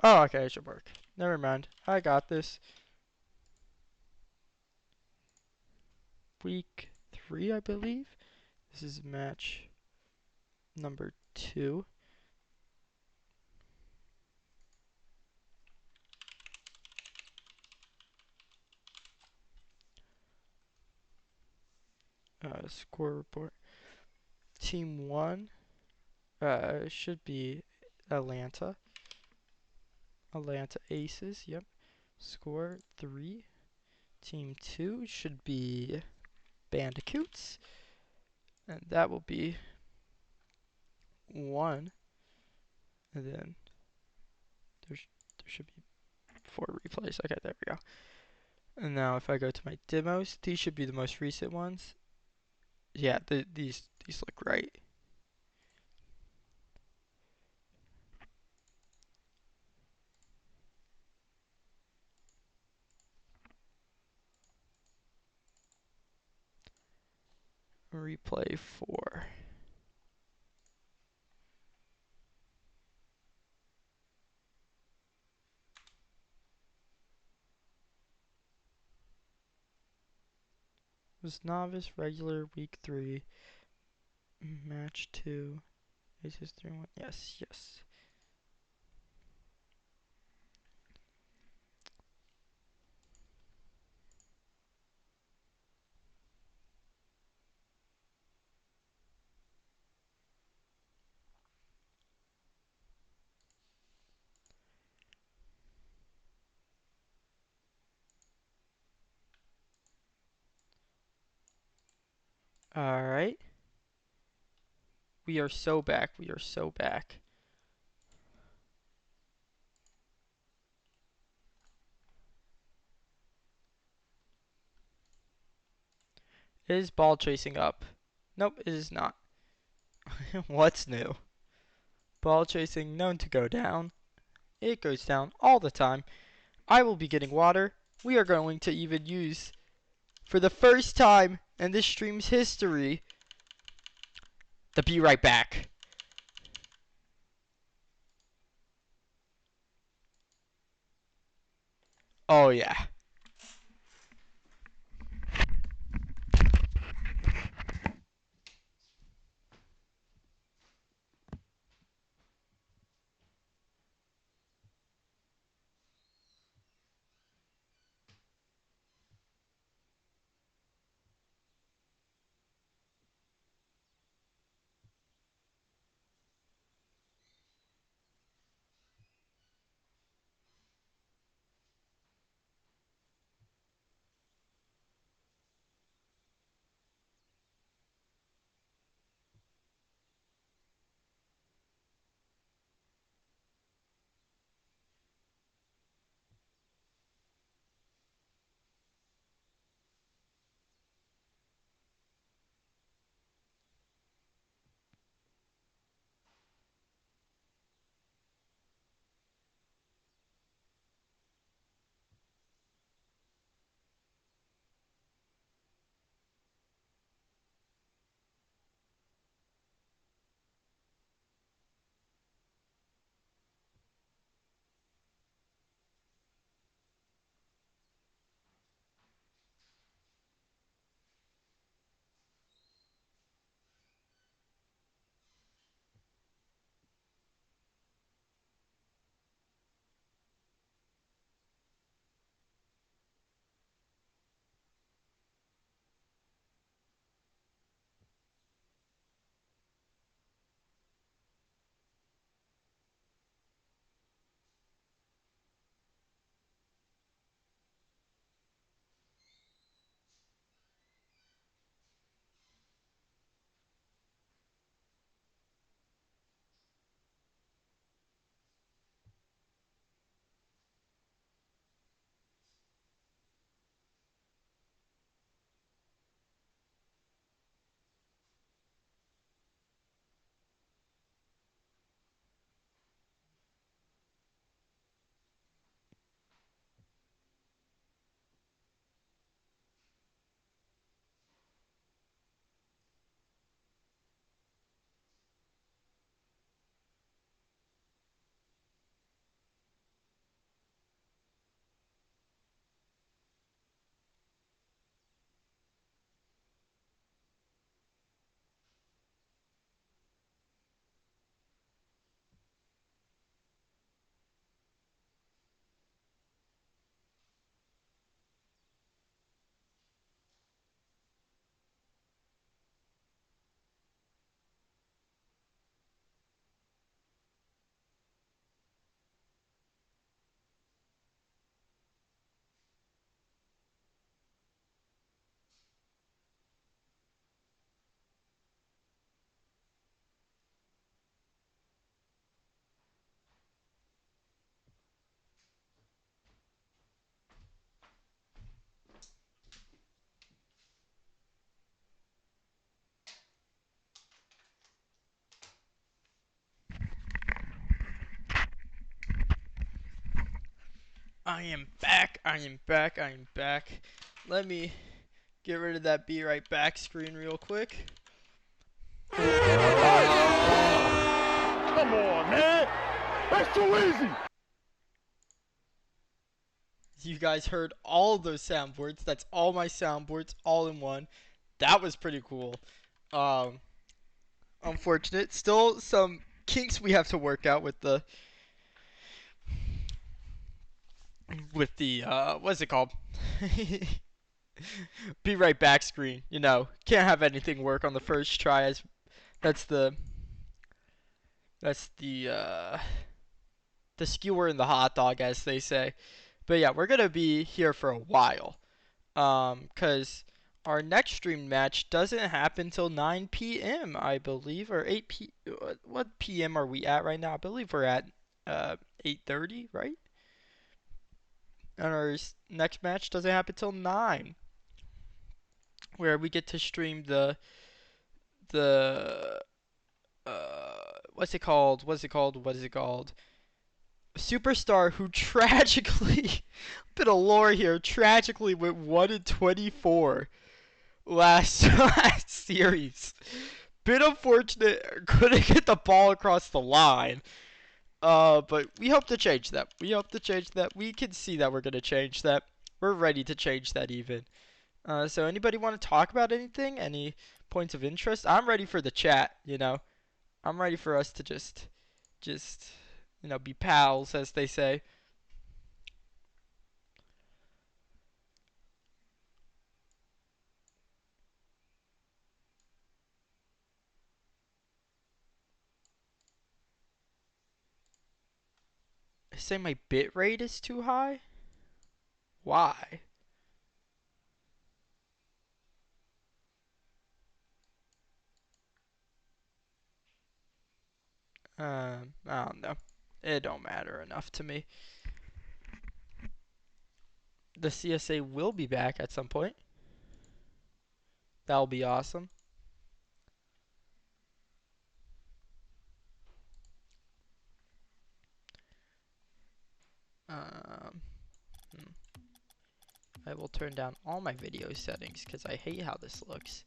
Oh, okay, it should work. Never mind. I got this. Week 3, I believe. This is match number 2. Score report. Team 1 should be Atlanta. Atlanta Aces, yep. Score 3. Team 2 should be Bandicoots. And that will be 1. And then there should be 4 replays. Okay, there we go. And now if I go to my demos, these should be the most recent ones. Yeah, these look right. Replay 4. Was Novice regular week 3, match 2, Aces 3-1. Yes. Alright. We are so back. We are so back. Is ball chasing up? Nope, it is not. What's new? Ball chasing known to go down. It goes down all the time. I will be getting water. We are going to even use, for the first time in this stream's history, the Be Right Back. Oh yeah. I am back. I am back. I am back. Let me get rid of that Be Right Back screen real quick.
Come on, man. That's too easy.
You guys heard all of those soundboards. That's all my soundboards all in one. That was pretty cool. Unfortunate. Still some kinks we have to work out with the what's it called? Be Right Back screen. You know, can't have anything work on the first try, as that's the the skewer in the hot dog, as they say. But yeah, we're gonna be here for a while. Cause our next stream match doesn't happen till 9 p.m. I believe, or 8 p. What p.m. are we at right now? I believe we're at 8:30, right? And our next match doesn't happen till 9, where we get to stream the what's it called? What's it called? What is it called? Superstar who tragically, bit of lore here, tragically went 1-24 last series. Bit unfortunate, couldn't get the ball across the line. But we hope to change that. We hope to change that. We can see that we're gonna change that. We're ready to change that even. So anybody want to talk about anything? Any points of interest? I'm ready for the chat. You know, I'm ready for us to just be pals, as they say. I say my bit rate is too high. Why? I don't know. It don't matter enough to me. The CSA will be back at some point. That'll be awesome. Um, I will turn down all my video settings because I hate how this looks.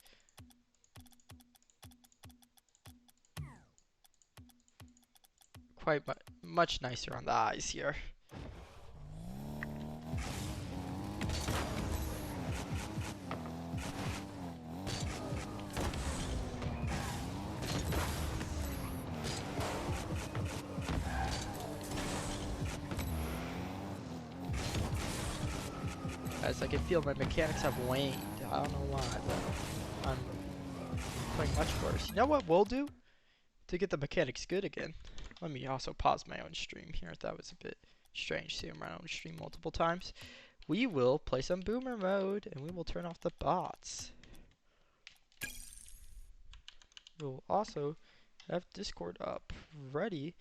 Quite much nicer on the eyes here. As I can feel my mechanics have waned. I don't know why, but I'm playing much worse. You know what we'll do to get the mechanics good again? Let me also pause my own stream here. That was a bit strange seeing my own stream multiple times. We will play some boomer mode and we will turn off the bots. We'll also have Discord up ready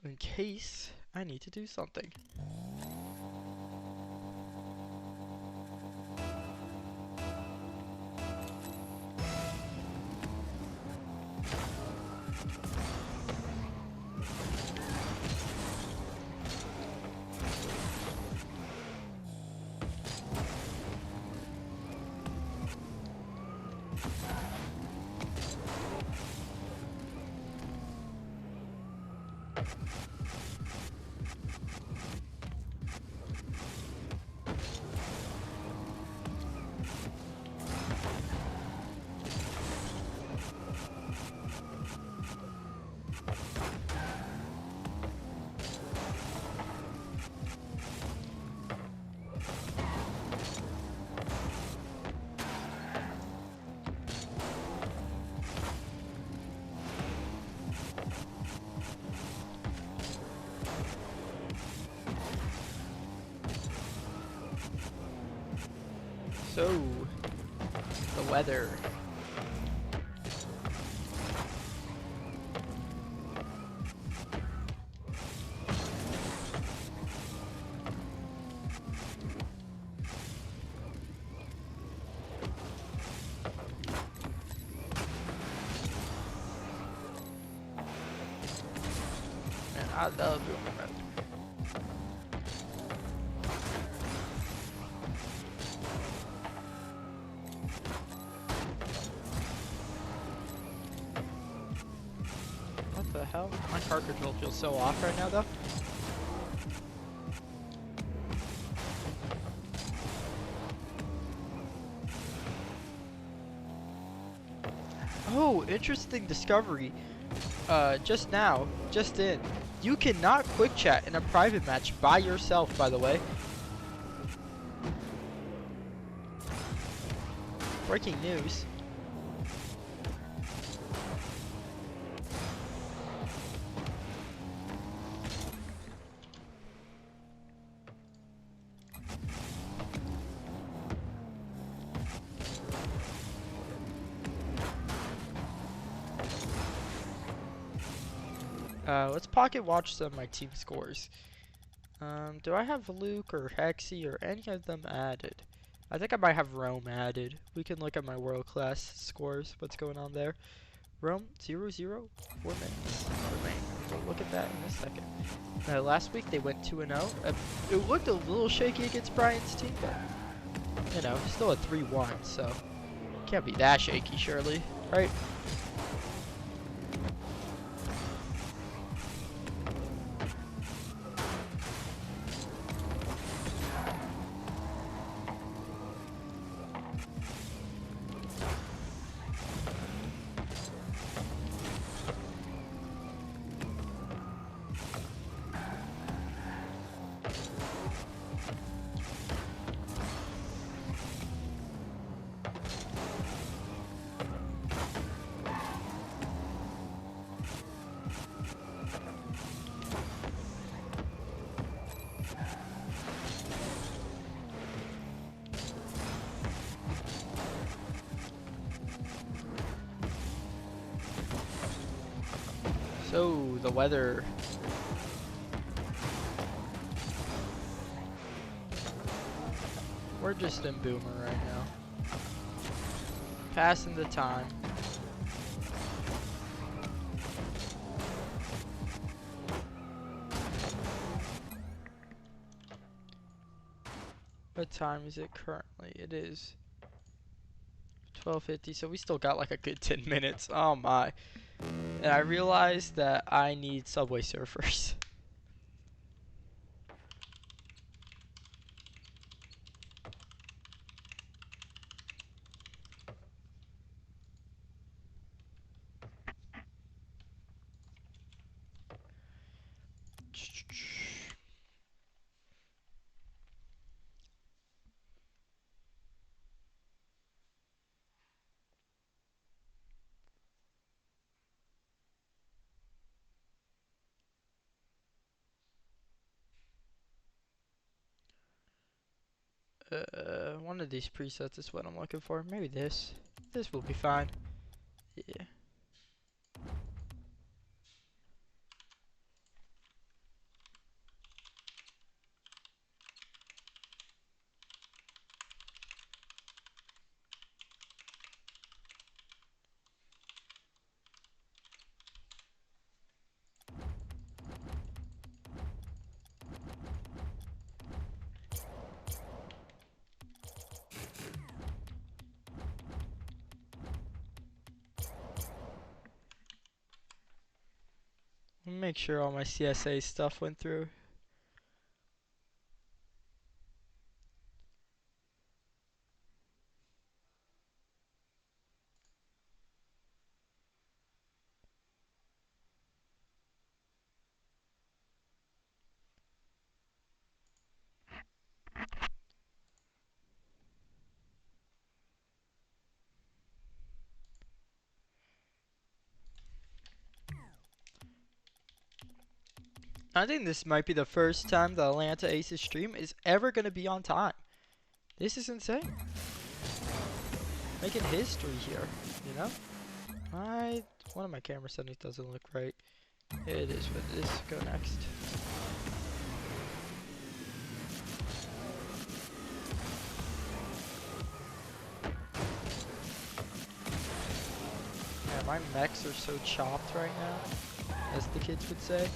in case I need to do something. So, the weather. Man, I love doing that. What the hell? My cartridge will feel so off right now, though. Oh, interesting discovery. Just now, just in. You cannot quick chat in a private match by yourself, by the way. Breaking news. Let's pocket watch some of my team scores. Do I have Luke or Hexy or any of them added? I think I might have Rome added. We can look at my world class scores. What's going on there? Rome 0-0, 4 minutes remain. We'll look at that in a second. Last week they went 2-0. It looked a little shaky against Brian's team, but you know, still a 3-1, so can't be that shaky, surely, right? So, the weather. We're just in Boomer right now. Passing the time. What time is it currently? It is 12:50, so we still got like a good 10 minutes. Oh my. And I realized that I need Subway Surfers. One of these presets is what I'm looking for. Maybe this. This will be fine. Yeah. Let me make sure all my CSA stuff went through. I think this might be the first time the Atlanta Aces stream is ever going to be on time. This is insane. Making history here, you know? One of my camera settings doesn't look right. It is what it is. Go next. Yeah, my mechs are so chopped right now, as the kids would say.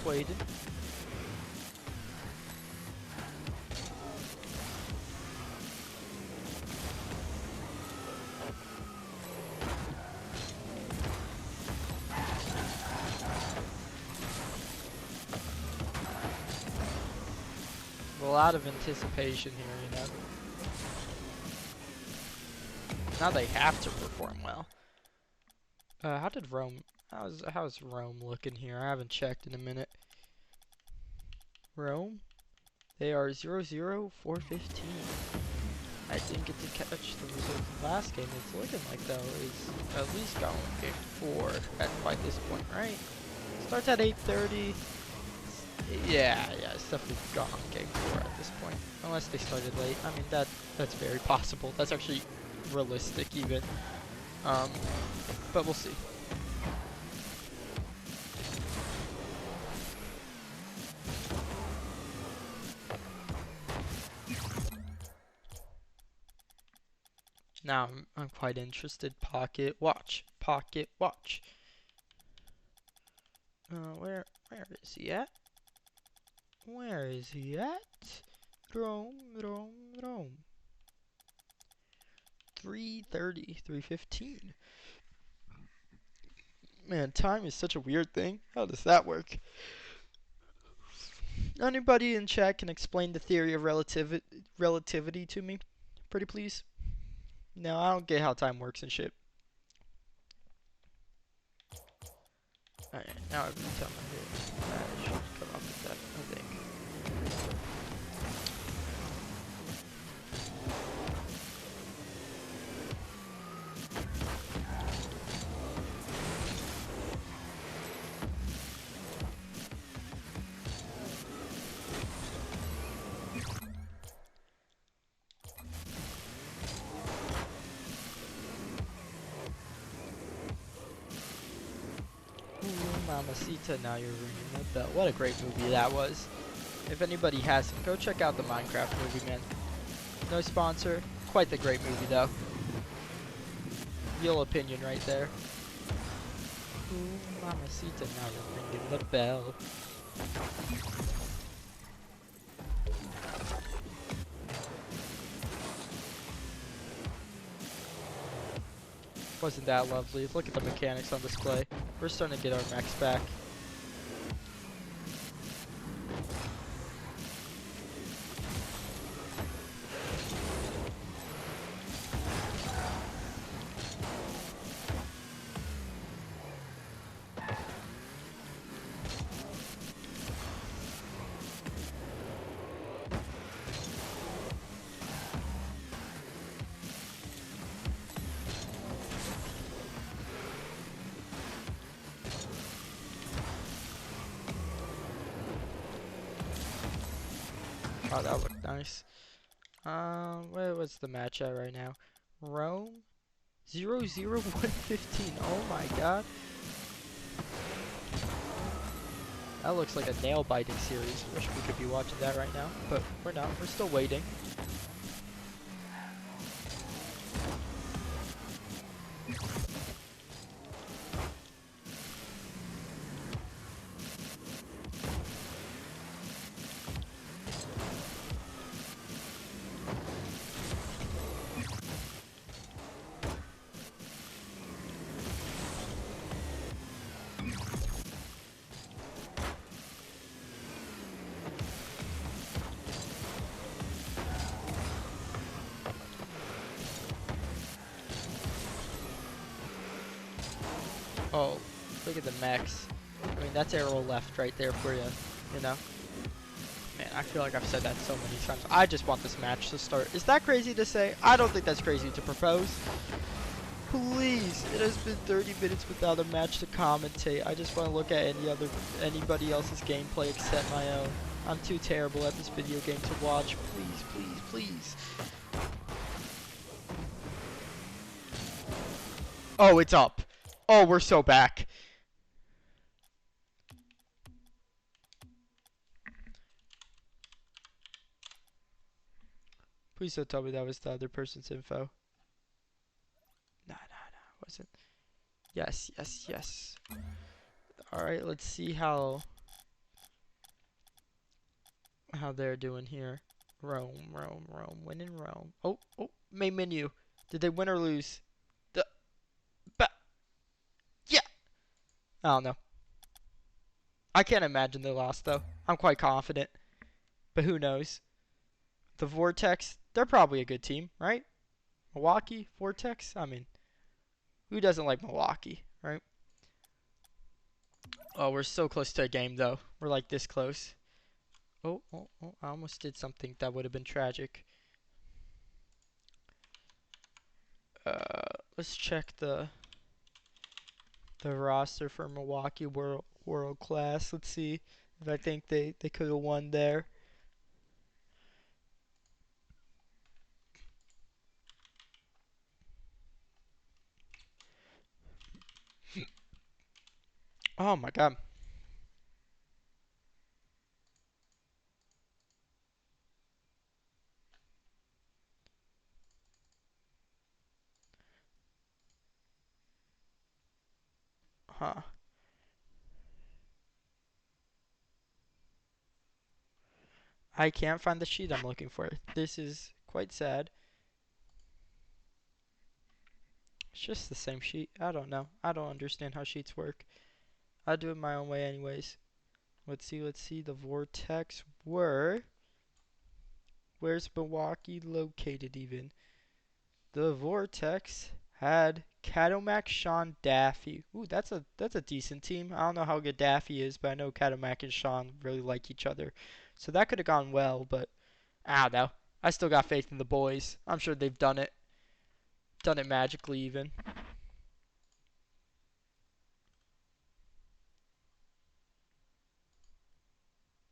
waiting. A lot of anticipation here, you know. Now they have to perform well. How did Rome? How's Rome looking here? I haven't checked in a minute. Rome, they are 0-0, 4-15. I didn't get to catch the results of the last game. It's looking like though is at least going game 4 by this point, right? Starts at 8:30. Yeah, it's definitely gone game 4 at this point, unless they started late. I mean that's very possible. That's actually realistic even. But we'll see. Now I'm quite interested. Pocket watch. Pocket watch. Where is he at? Where is he at? Rome. 3:30, 3:15. Man, time is such a weird thing. How does that work? Anybody in chat can explain the theory of relativity to me? Pretty please? No, I don't get how time works and shit. Alright, now every time I hit that, it should come off with that, I think. Mamacita, now you're ringing the bell. What a great movie that was. If anybody hasn't, go check out the Minecraft movie, man. No sponsor. Quite the great movie, though. Real opinion right there. Ooh, Mamacita, now you're ringing the bell. Wasn't that lovely? Look at the mechanics on display. We're starting to get our mechs back. Oh, that looked nice. Where was the match at right now? Rome? 0-0-1-15. Oh my god. That looks like a nail-biting series. Wish we could be watching that right now, but we're not. We're still waiting. Oh, look at the mechs. I mean, that's arrow left right there for you, you know? Man, I feel like I've said that so many times. I just want this match to start. Is that crazy to say? I don't think that's crazy to propose. Please, it has been 30 minutes without a match to commentate. I just want to look at anybody else's gameplay except my own. I'm too terrible at this video game to watch. Please, please, please. Oh, it's up. Oh, we're so back. Please don't tell me that was the other person's info. Nah, it wasn't. Yes. Alright, let's see how how they're doing here. Rome, Rome, Rome, win in Rome. Oh, oh, main menu. Did they win or lose? The, but, yeah. I don't know. I can't imagine they lost though. I'm quite confident, but who knows? The Vortex, they're probably a good team, right? Milwaukee, Vortex. I mean, who doesn't like Milwaukee, right? Oh, we're so close to a game though. We're like this close. Oh, oh, oh, I almost did something that would have been tragic. Let's check the roster for Milwaukee world class. Let's see if I think they could have won there. Oh my god. Huh. I can't find the sheet I'm looking for. This is quite sad. It's just the same sheet. I don't know. I don't understand how sheets work. I do it my own way anyways. Let's see. The Vortex were... Where's Milwaukee located even? The Vortex had Catomac, Sean, Daffy. Ooh, that's a decent team. I don't know how good Daffy is, but I know Catomac and Sean really like each other. So that could have gone well, but I don't know. I still got faith in the boys. I'm sure they've done it. Done it magically even.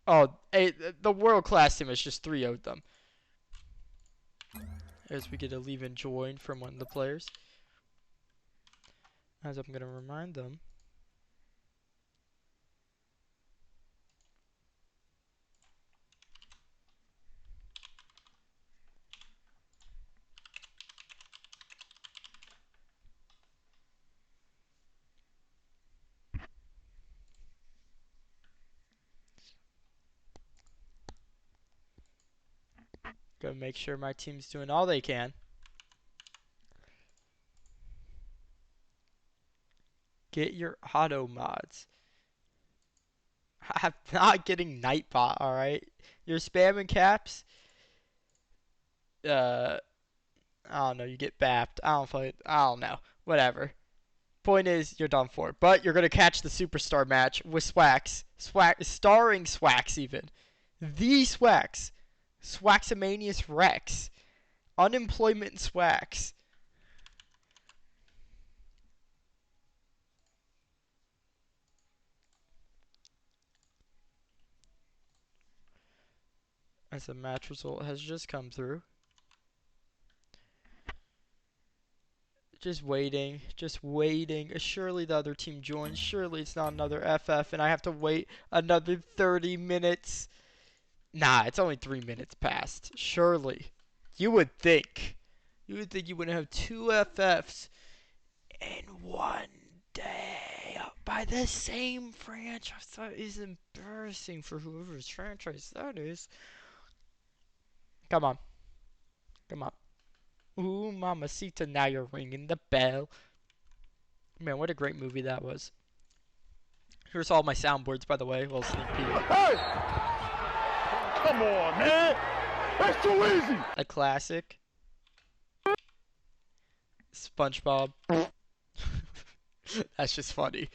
Oh, hey, the world class team is just 3-0'd them. As we get a leave and join from one of the players. As I'm going to remind them. Gonna make sure my team's doing all they can. Get your auto mods. I'm not getting Nightbot, alright? You're spamming caps. I don't know, you get bapped. I don't know. Whatever. Point is, you're done for. But you're gonna catch the superstar match with Swax. Starring Swax even. The Swax. Swaxamanius Rex. Unemployment Swax. As the match result has just come through. Just waiting. Surely the other team joins. Surely it's not another FF and I have to wait another 30 minutes. Nah, it's only 3 minutes past. Surely. You would think. You would think you wouldn't have 2 FFs in one day by the same franchise. That is embarrassing for whoever's franchise that is. Come on. Come on. Ooh, Mamacita, now you're ringing the bell. Man, what a great movie that was. Here's all my soundboards, by the way. Well, sneak peek.
Hey! Come on, man! That's too easy!
A classic. SpongeBob. That's just funny.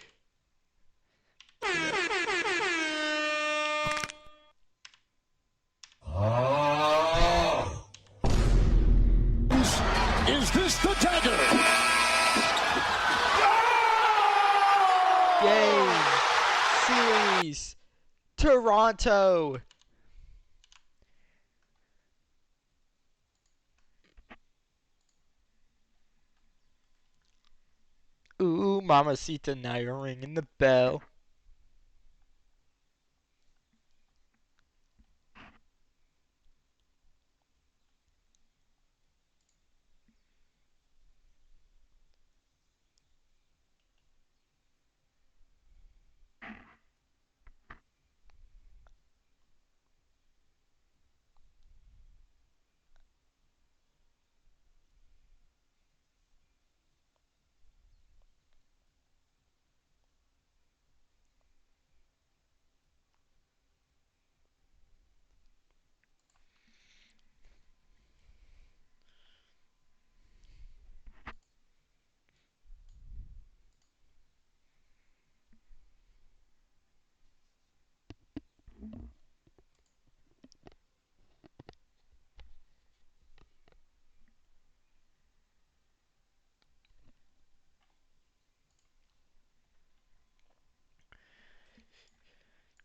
Is this the dagger?
Game. Series. Toronto. Ooh, Mamacita, now you're ringing the bell.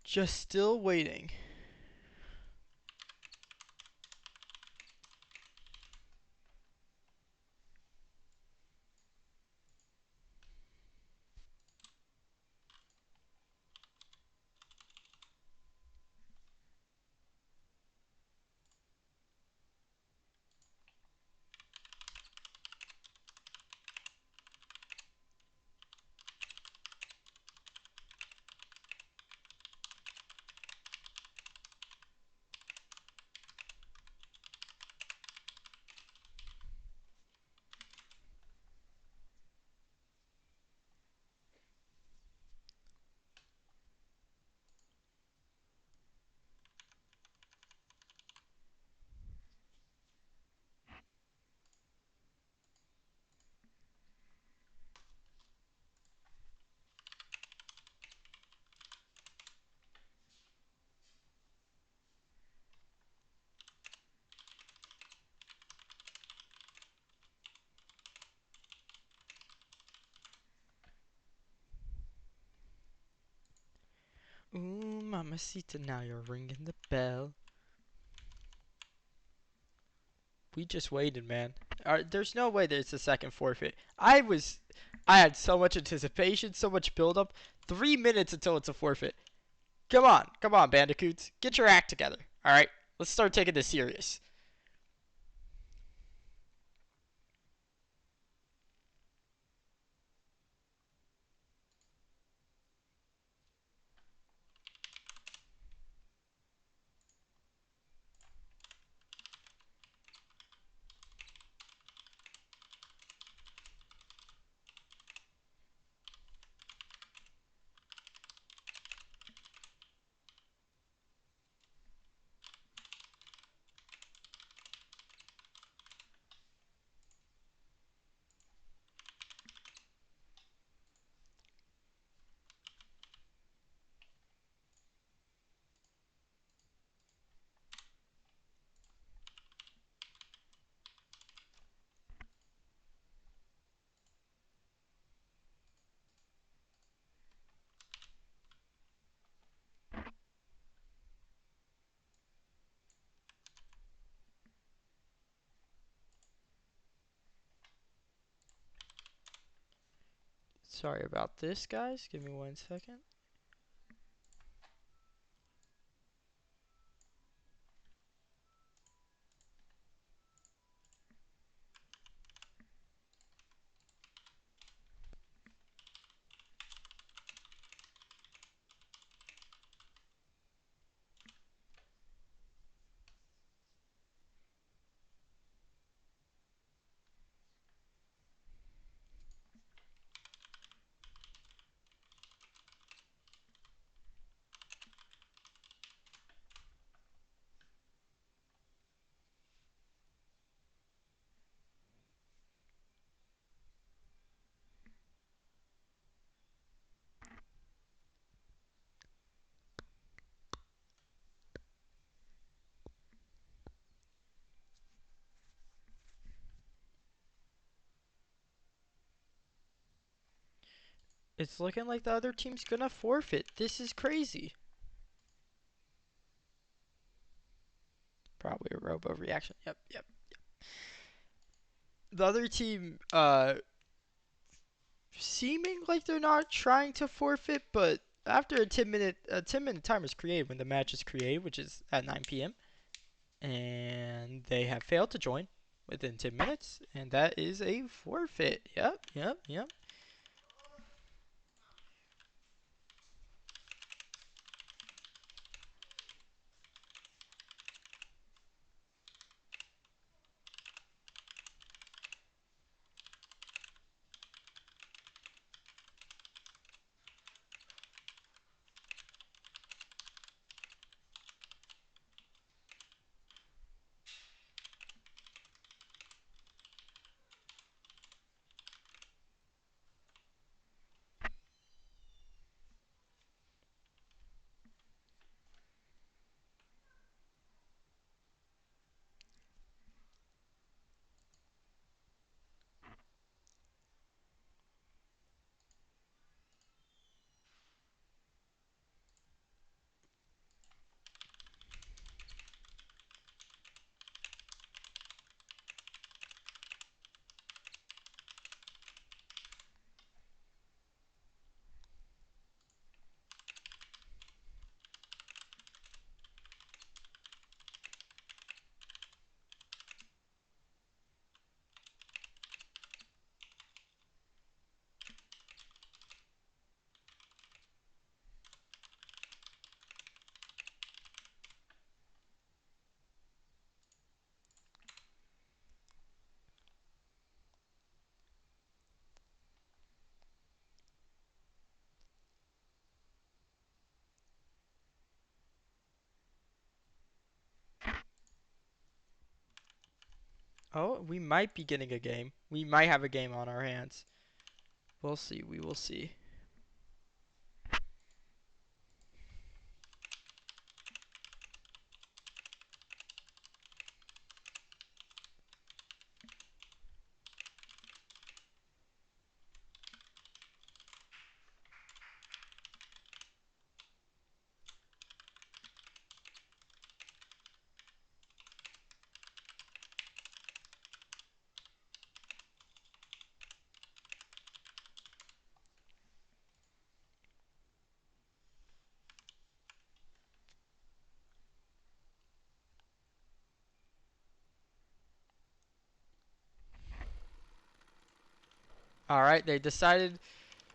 Just still waiting. Ooh, mamacita, now you're ringing the bell. We just waited, man. There's no way that it's a second forfeit. I had so much anticipation, so much buildup. 3 minutes until it's a forfeit. Come on, bandicoots. Get your act together. All right, let's start taking this serious. Sorry about this, guys. Give me 1 second. It's looking like the other team's gonna forfeit. This is crazy. Probably a robo reaction. Yep. The other team, seeming like they're not trying to forfeit, but after a 10-minute timer is created when the match is created, which is at 9 p.m. and they have failed to join within 10 minutes, and that is a forfeit. Yep. Oh, we might be getting a game. We might have a game on our hands. We'll see. We will see. Alright, they decided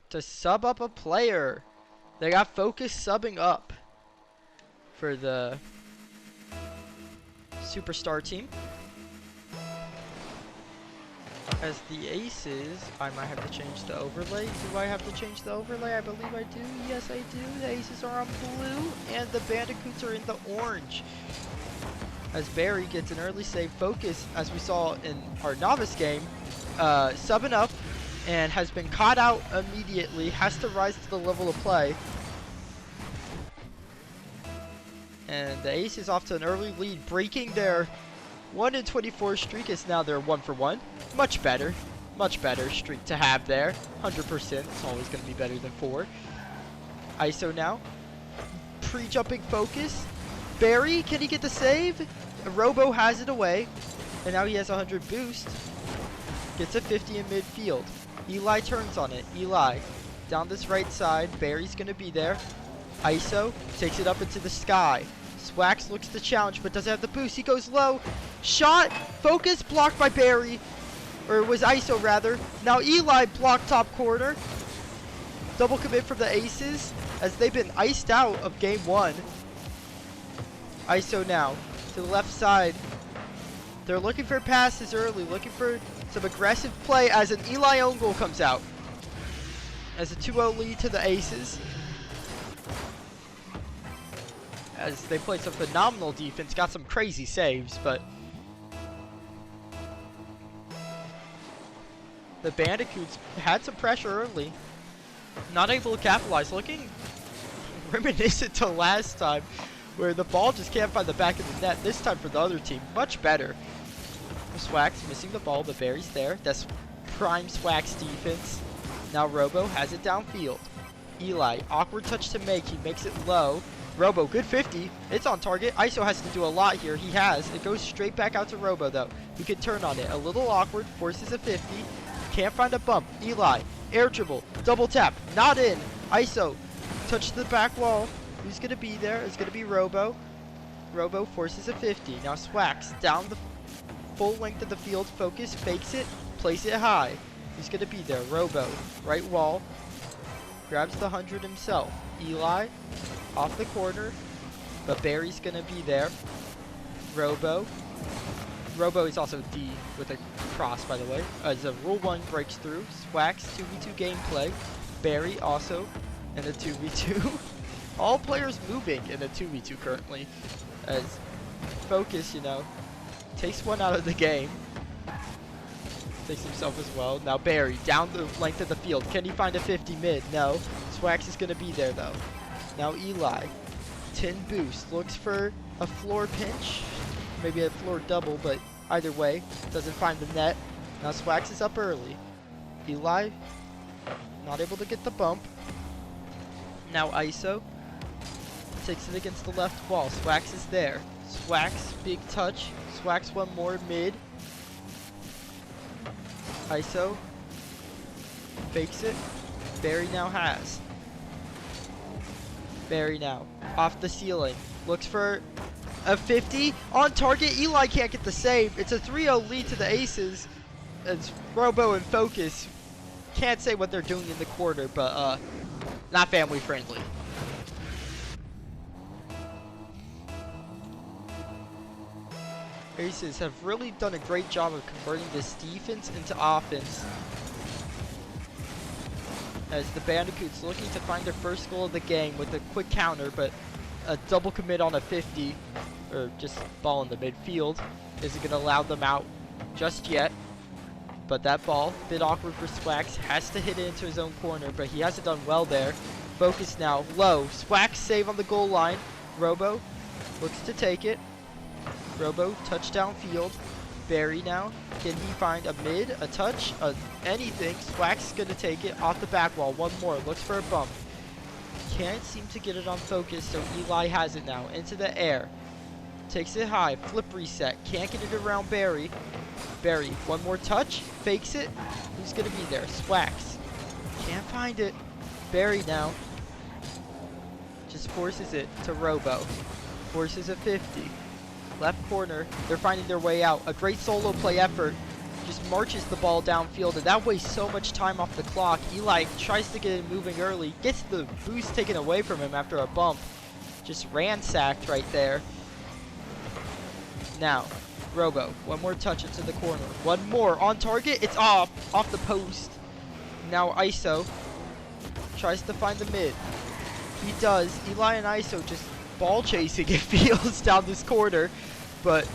to sub up a player. They got Focus subbing up for the Superstar team. As the Aces, I might have to change the overlay. Do I have to change the overlay? I believe I do. Yes, I do. The Aces are on blue, and the Bandicoots are in the orange. As Barry gets an early save. Focus, as we saw in our Novice game, subbing up and has been caught out immediately. Has to rise to the level of play. And the Aces off to an early lead, breaking their 1-in-24 streak. Is now their 1-for-1. Much better streak to have there. 100%. It's always going to be better than 4. ISO now. Pre-jumping Focus. Barry, can he get the save? Robo has it away. And now he has 100 boost. Gets a 50 in midfield. Eli turns on it. Eli down this right side. Barry's going to be there. ISO takes it up into the sky. Swax looks to challenge but doesn't have the boost. He goes low. Shot. Focus blocked by Barry. Or it was ISO rather. Now Eli blocked top corner. Double commit from the Aces as they've been iced out of game 1. ISO now to the left side. They're looking for passes early. Looking for some aggressive play as an Eli own goal comes out. As a 2-0 lead to the Aces. As they played some phenomenal defense, got some crazy saves, but the Bandicoots had some pressure early. Not able to capitalize. Looking reminiscent to last time, where the ball just can't find the back of the net. This time for the other team, much better. Swax missing the ball, but Barry's there. That's prime Swax defense. Now Robo has it downfield. Eli, awkward touch to make. He makes it low. Robo, good 50. It's on target. ISO has to do a lot here. He has. It goes straight back out to Robo, though. He can turn on it. A little awkward. Forces a 50. Can't find a bump. Eli, air dribble. Double tap. Not in. ISO, touch the back wall. Who's going to be there? It's going to be Robo. Robo forces a 50. Now Swax down the full length of the field. Focus, fakes it, place it high. Who's going to be there? Robo, right wall. Grabs the 100 himself. Eli, off the corner, but Barry's going to be there. Robo. Robo is also D with a cross, by the way. As a Rule 1 breaks through. Swax, 2v2 gameplay. Barry also in a 2v2. All players moving in a 2v2 currently. As Focus, you know, takes one out of the game. Takes himself as well. Now Barry, down the length of the field. Can he find a 50 mid? No. Swax is going to be there, though. Now Eli, 10 boost. Looks for a floor pinch. Maybe a floor double, but either way, doesn't find the net. Now Swax is up early. Eli, not able to get the bump. Now ISO takes it against the left wall. Swax is there. Swax, big touch. Swax one more mid. ISO fakes it. Barry now has. Barry now off the ceiling. Looks for a 50 on target. Eli can't get the save. It's a 3-0 lead to the Aces. As Robo and Focus can't say what they're doing in the quarter, but not family friendly. Aces have really done a great job of converting this defense into offense. As the Bandicoots looking to find their first goal of the game with a quick counter, but a double commit on a 50, or just ball in the midfield, isn't going to allow them out just yet. But that ball, a bit awkward for Swax, has to hit it into his own corner, but he hasn't done well there. Focus now, low. Swax save on the goal line. Robo looks to take it. Robo, touchdown field. Barry now. Can he find a mid, a touch, anything? Swax is going to take it off the back wall. One more. Looks for a bump. Can't seem to get it on focus, so Eli has it now. Into the air. Takes it high. Flip reset. Can't get it around Barry. Barry, one more touch. Fakes it. Who's going to be there? Swax. Can't find it. Barry now. Just forces it to Robo. Forces a 50. Left corner. They're finding their way out. A great solo play effort. Just marches the ball downfield, and that wastes so much time off the clock. Eli tries to get it moving early. Gets the boost taken away from him after a bump. Just ransacked right there. Now, Robo. One more touch into the corner. One more. On target. It's off the post. Now ISO. Tries to find the mid. He does. Eli and ISO just ball chasing, it feels, down this corner, but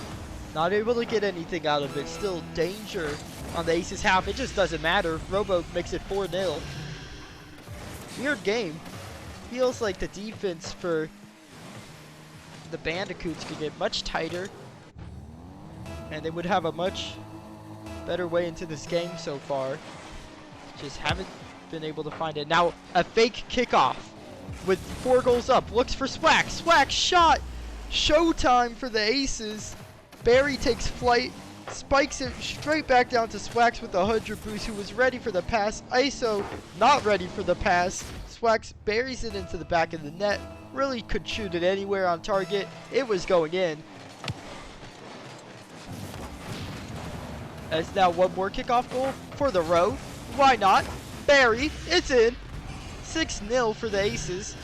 not able to get anything out of it. Still danger on the Aces half. It just doesn't matter. Robo makes it 4-0. Weird game. Feels like the defense for the Bandicoots could get much tighter, and they would have a much better way into this game so far. Just haven't been able to find it. Now, a fake kickoff with 4 goals up. Looks for Swax. Swax shot. Showtime for the Aces. Barry takes flight. Spikes it straight back down to Swax with 100 boost, who was ready for the pass. ISO not ready for the pass. Swax buries it into the back of the net. Really could shoot it anywhere on target. It was going in. As now one more kickoff goal for the row. Why not? Barry, it's in. 6-0 for the Aces,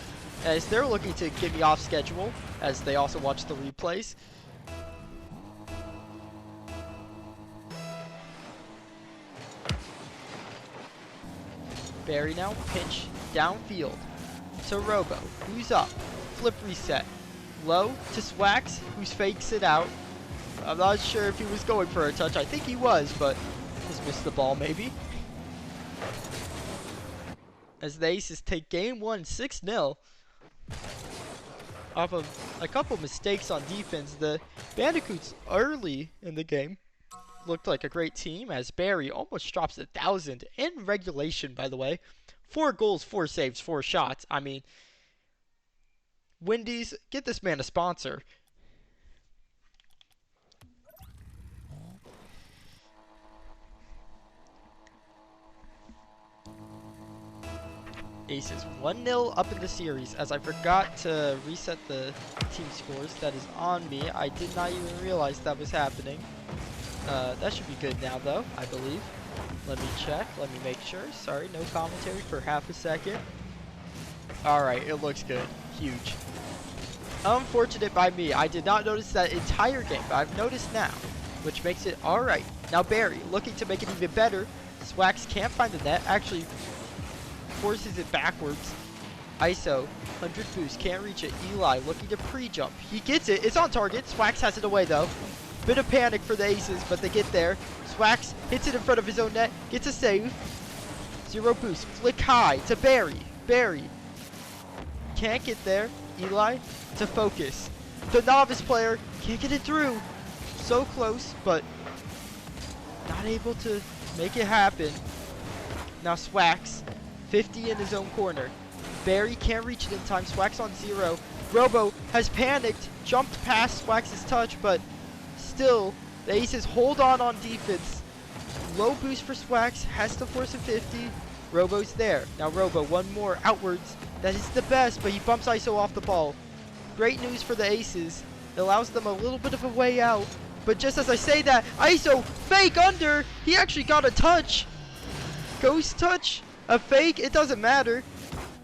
as they're looking to get me off schedule, as they also watch the replays. Barry now, pinch downfield to Robo, who's up. Flip reset. Low to Swax, who fakes it out. I'm not sure if he was going for a touch. I think he was, but just missed the ball maybe. As the Aces take game 1 6-0 off of a couple mistakes on defense. The Bandicoots early in the game looked like a great team, as Barry almost drops 1,000 in regulation, by the way. 4 goals, 4 saves, 4 shots. I mean, Wendy's, get this man a sponsor. Aces 1-0 up in the series, as I forgot to reset the team scores. That is on me. I did not even realize that was happening. That should be good now, though, I believe. Let me check. Let me make sure. Sorry, no commentary for half a second. Alright, it looks good. Huge. Unfortunate by me. I did not notice that entire game, but I've noticed now, which makes it alright. Now Barry, looking to make it even better. Swax can't find the net. Actually, forces it backwards. ISO, 100 boost, can't reach it. Eli looking to pre-jump. He gets it. It's on target. Swax has it away, though. Bit of panic for the Aces, but they get there. Swax hits it in front of his own net. Gets a save. 0 boost. Flick high to Barry. Barry can't get there. Eli to focus. The Novice player can't get it through. So close, but not able to make it happen. Now Swax, 50 in his own corner. Barry can't reach it in time. Swax on 0. Robo has panicked, jumped past Swax's touch, but still, the Aces hold on defense. Low boost for Swax, has to force a 50. Robo's there. Now Robo, one more outwards. That is the best, but he bumps ISO off the ball. Great news for the Aces. It allows them a little bit of a way out. But just as I say that, ISO, fake under. He actually got a touch. Ghost touch, a fake, it doesn't matter.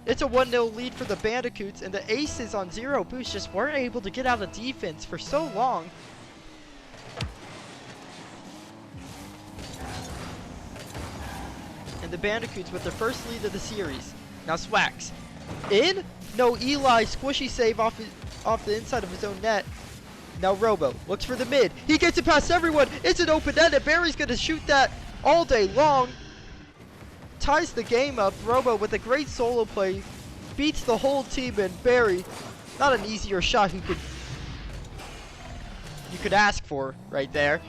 It's a 1-0 lead for the Bandicoots, and the Aces on 0 boost just weren't able to get out of defense for so long. And the Bandicoots with their first lead of the series. Now Swax, in? No, Eli, squishy save off the inside of his own net. Now Robo looks for the mid. He gets it past everyone. It's an open end, and Barry's going to shoot that all day long. Ties the game up. Robo with a great solo play. Beats the whole team, and Barry, not an easier shot you could ask for right there.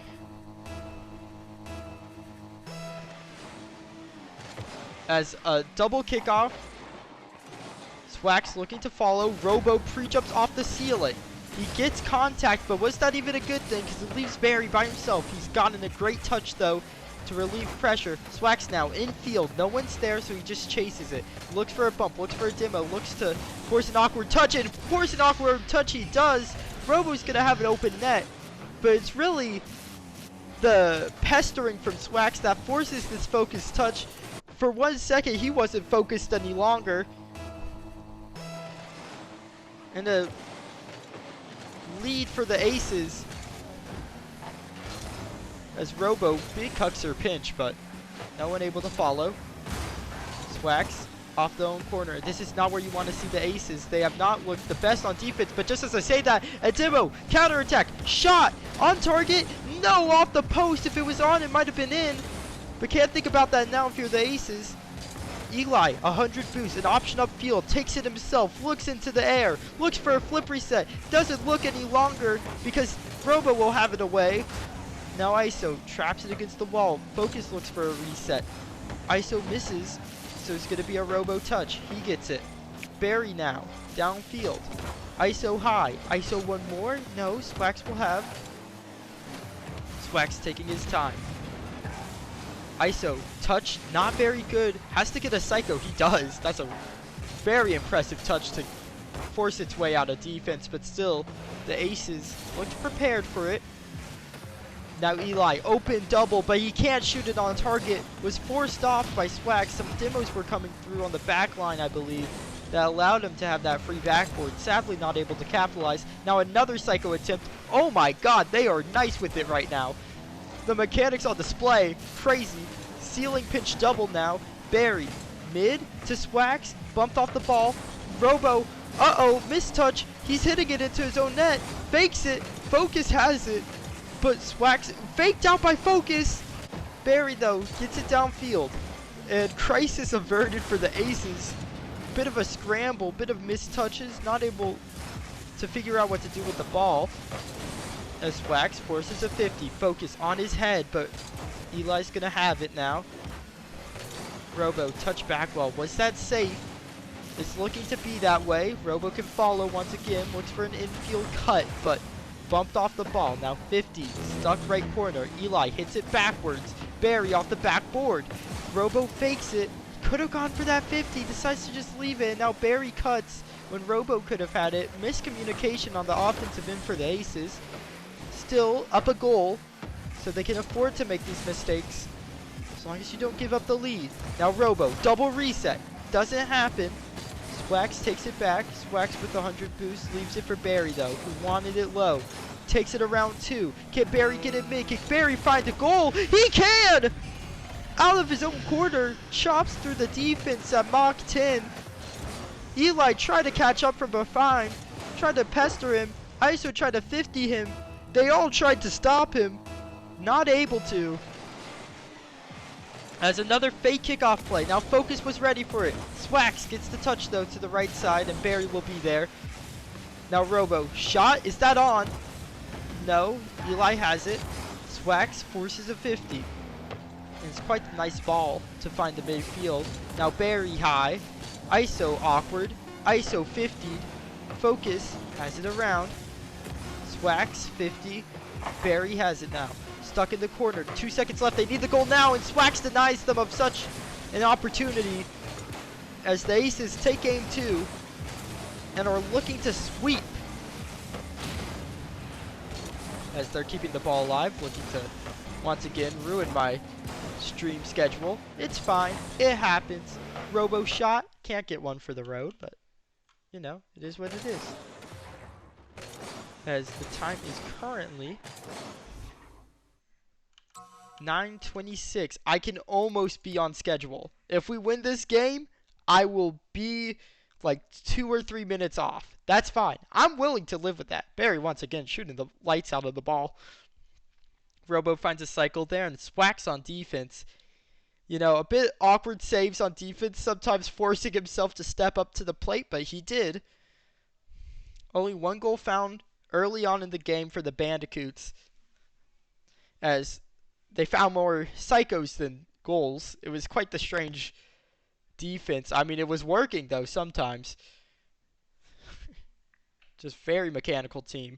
As a double kickoff. Swax looking to follow. Robo pre-jumps off the ceiling. He gets contact, but was that even a good thing? Because it leaves Barry by himself. He's gotten a great touch, though, to relieve pressure. Swax now in field. No one's there, so he just chases it. Looks for a bump. Looks for a demo. Looks to force an awkward touch, and force an awkward touch he does. Robo's going to have an open net, but it's really the pestering from Swax that forces this focused touch. For 1 second, he wasn't focused any longer. And a lead for the Aces. As Robo big cucks her pinch, but no one able to follow. Swax off the own corner. This is not where you want to see the Aces. They have not looked the best on defense, but just as I say that, a demo, counterattack, shot, on target, no, off the post. If it was on, it might have been in. But can't think about that now if you're the Aces. Eli, 100 boost, an option upfield, takes it himself, looks into the air, looks for a flip reset, doesn't look any longer because Robo will have it away. Now ISO traps it against the wall, Focus looks for a reset. ISO misses, so it's going to be a Robo touch. He gets it. Barry now, downfield. ISO high, ISO one more, no, Swax will have. Swax taking his time. ISO, touch, not very good. Has to get a psycho. He does. That's a very impressive touch to force its way out of defense, but still, the Aces looked prepared for it. Now Eli, open double, but he can't shoot it on target. Was forced off by Swax. Some demos were coming through on the back line, I believe, that allowed him to have that free backboard. Sadly, not able to capitalize. Now another psycho attempt. Oh my god, they are nice with it right now. The mechanics on display, crazy. Ceiling pinch double now. Barry, mid to Swax, bumped off the ball. Robo, uh-oh, mistouch. He's hitting it into his own net. Fakes it. Focus has it. But Swax, faked out by Focus. Barry, though, gets it downfield. And crisis averted for the Aces. Bit of a scramble, bit of mistouches. Not able to figure out what to do with the ball. As Swax forces a 50. Focus on his head, but Eli's going to have it now. Robo, touch back well. Was that safe? It's looking to be that way. Robo can follow once again. Looks for an infield cut, but bumped off the ball. Now 50. Stuck right corner. Eli hits it backwards. Barry off the backboard. Robo fakes it. Could have gone for that 50. Decides to just leave it. Now Barry cuts when Robo could have had it. Miscommunication on the offensive end for the Aces. Still up a goal, so they can afford to make these mistakes as long as you don't give up the lead. Now Robo, double reset, doesn't happen. Swax takes it back. Swax with 100 boost, leaves it for Barry though, who wanted it low. Takes it around 2. Can Barry get it mid? Can Barry find a goal? He can! Out of his own corner, chops through the defense at Mach 10. Eli tried to catch up from behind, tried to pester him. ISO tried to 50 him. They all tried to stop him. Not able to. As another fake kickoff play. Now Focus was ready for it. Swax gets the touch though to the right side, and Barry will be there. Now Robo, shot, is that on? No, Eli has it. Swax forces a 50. And it's quite a nice ball to find the midfield. Now Barry high. ISO awkward. ISO 50. Focus has it around. Swax 50. Barry has it now. Stuck in the corner. 2 seconds left. They need the goal now, and Swax denies them of such an opportunity as the Aces take game 2 and are looking to sweep as they're keeping the ball alive, looking to once again ruin my stream schedule. It's fine. It happens. Robo shot. Can't get one for the road, but you know, it is what it is. As the time is currently 9:26. I can almost be on schedule. If we win this game, I will be like 2 or 3 minutes off. That's fine. I'm willing to live with that. Barry once again shooting the lights out of the ball. Robo finds a cycle there and swacks on defense. You know, a bit awkward saves on defense, sometimes forcing himself to step up to the plate, but he did. Only 1 goal found early on in the game for the Bandicoots, as they found more psychos than goals. It was quite the strange defense. I mean, it was working, though, sometimes. Just very mechanical team.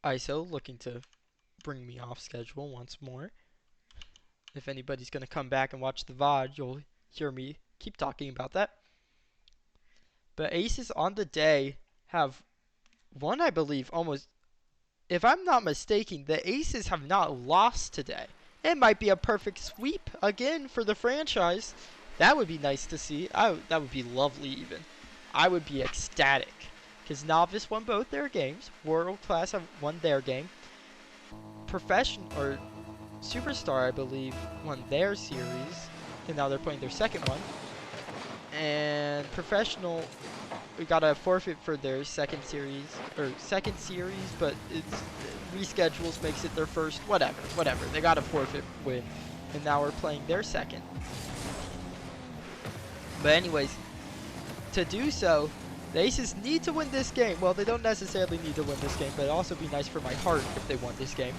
ISO looking to bring me off schedule once more. If anybody's going to come back and watch the VOD, you'll hear me keep talking about that. But Aces on the day have won, I believe, almost, if I'm not mistaken, the Aces have not lost today. It might be a perfect sweep again for the franchise. That would be nice to see. That would be lovely even. I would be ecstatic. Because Novice won both their games. World Class have won their game. Professional, or Superstar, I believe, won their series. And now they're playing their second one. And Professional, we got a forfeit for their second series, but it's reschedules makes it their first, whatever. They got a forfeit win, and now we're playing their second. But anyways, to do so, the Aces need to win this game. Well, they don't necessarily need to win this game, but it'd also be nice for my heart if they won this game.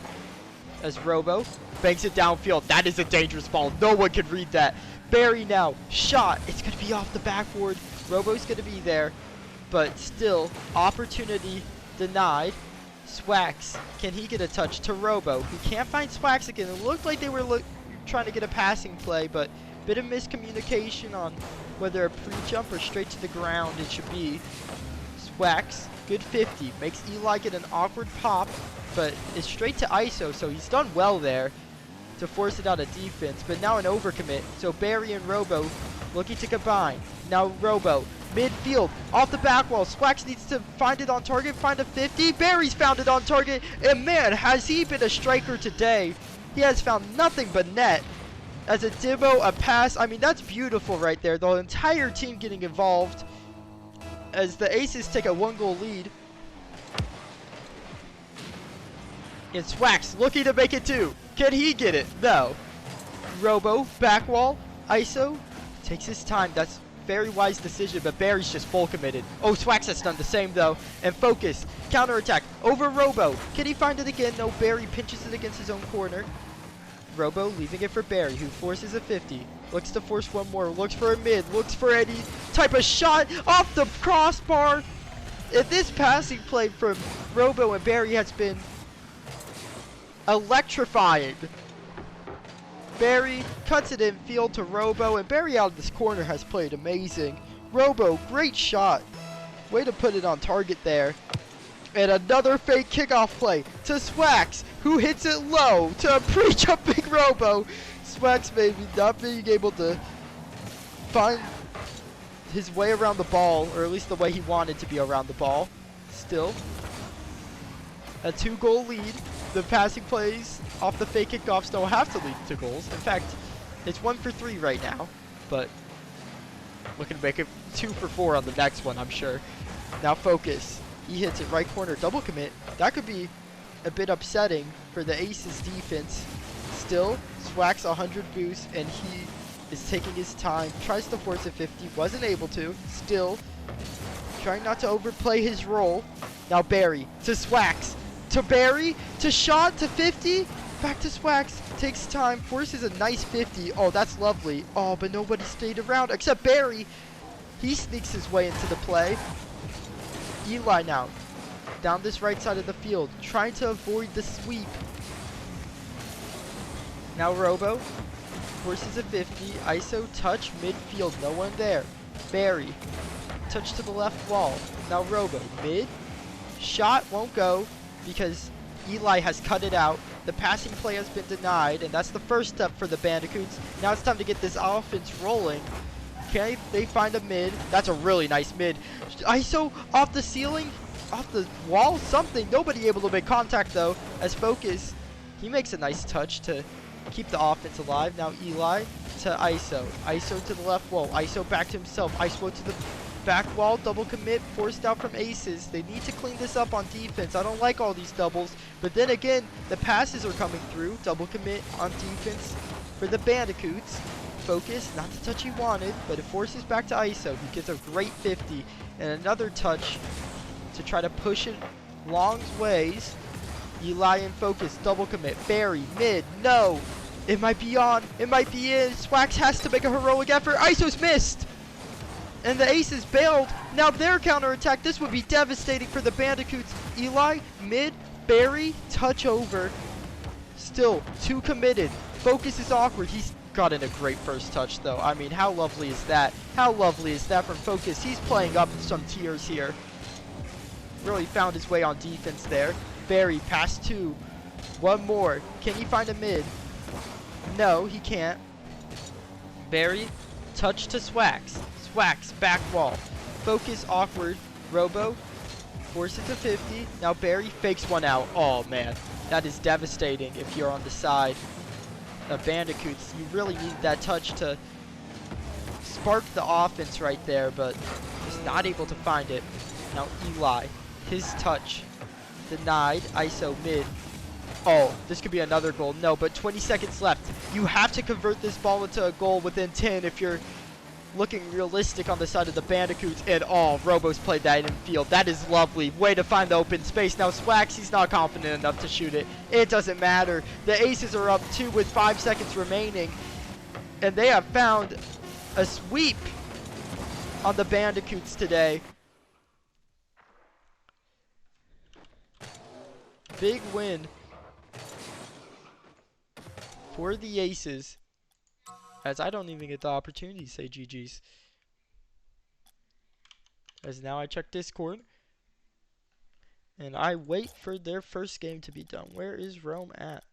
As Robo banks it downfield. That is a dangerous ball. No one can read that. Barry now, shot. It's going to be off the backboard. Robo's going to be there, but still, opportunity denied. Swax, can he get a touch to Robo? He can't find Swax again. It looked like they were trying to get a passing play, but bit of miscommunication on whether a pre-jump or straight to the ground it should be. Swax, good 50. Makes Eli get an awkward pop, but it's straight to ISO, so he's done well there to force it out of defense, but now an overcommit. So Barry and Robo looking to combine. Now Robo, midfield, off the back wall. Swax needs to find it on target, find a 50. Barry's found it on target, and man, has he been a striker today. He has found nothing but net. As a demo, a pass, I mean, that's beautiful right there. The entire team getting involved as the Aces take a 1-goal lead. And Swax looking to make it 2. Can he get it? No. Robo, back wall, ISO, takes his time. That's very wise decision, but Barry's just full committed. Oh, Swax has done the same though. And focus, counterattack, over Robo. Can he find it again? No, Barry pinches it against his own corner. Robo leaving it for Barry, who forces a 50. Looks to force one more, looks for a mid, looks for any type of shot off the crossbar. If this passing play from Robo and Barry has been electrifying. Barry cuts it in field to Robo, and Barry out of this corner has played amazing. Robo, great shot. Way to put it on target there. And another fake kickoff play to Swax, who hits it low to a pre-jumping Robo. Swax maybe not being able to find his way around the ball, or at least the way he wanted to be around the ball. Still, a 2-goal lead. The passing plays off the fake kickoffs don't have to lead to goals. In fact, it's 1 for 3 right now, but looking to make it 2 for 4 on the next one, I'm sure. Now focus. He hits it right corner, double commit. That could be a bit upsetting for the Aces defense. Still, Swax 100 boost, and he is taking his time. Tries to force a 50, wasn't able to. Still, trying not to overplay his role. Now Barry to Swax. To Barry, to shot, to 50, back to Swax, takes time, forces a nice 50. Oh, that's lovely. Oh, but nobody stayed around except Barry. He sneaks his way into the play. Eli now, down this right side of the field, trying to avoid the sweep. Now Robo, forces a 50, ISO touch, midfield, no one there. Barry, touch to the left wall. Now Robo, mid, shot won't go, because Eli has cut it out. The passing play has been denied, and that's the first step for the Bandicoots. Now it's time to get this offense rolling. Can they find a mid? That's a really nice mid. ISO off the ceiling, off the wall, something. Nobody able to make contact though. As focus, he makes a nice touch to keep the offense alive. Now Eli to ISO. ISO to the left wall. ISO back to himself. ISO to the back wall. Double commit. Forced out from aces. They need to clean this up on defense. I don't like all these doubles. But then again, the passes are coming through. Double commit on defense for the Bandicoots. Focus. Not the touch he wanted, but it forces back to ISO. He gets a great 50. And another touch to try to push it long ways. Eli in focus, double commit, Barry, mid, no. It might be on, it might be in. Swax has to make a heroic effort. ISO's missed. And the aces bailed. Now their counterattack, this would be devastating for the Bandicoots. Eli, mid, Barry, touch over. Still, too committed. Focus is awkward. He's gotten a great first touch though. I mean, how lovely is that? How lovely is that from Focus? He's playing up some tiers here. Really found his way on defense there. Barry, pass 2. One more. Can he find a mid? No, he can't. Barry, touch to Swax. Swax, back wall. Focus, awkward. Robo, force it to 50. Now Barry fakes one out. Oh, man. That is devastating if you're on the side of Bandicoots. You really need that touch to spark the offense right there, but just not able to find it. Now Eli, his touch. Denied. ISO mid. Oh, this could be another goal. No, but 20 seconds left. You have to convert this ball into a goal within 10 if you're looking realistic on the side of the Bandicoots. And oh, Robo's played that in field. That is lovely. Way to find the open space. Now Swax, he's not confident enough to shoot it. It doesn't matter. The aces are up 2 with 5 seconds remaining. And they have found a sweep on the Bandicoots today. Big win for the aces, as I don't even get the opportunity to say GG's. As now I check Discord, and I wait for their first game to be done. Where is Rome at?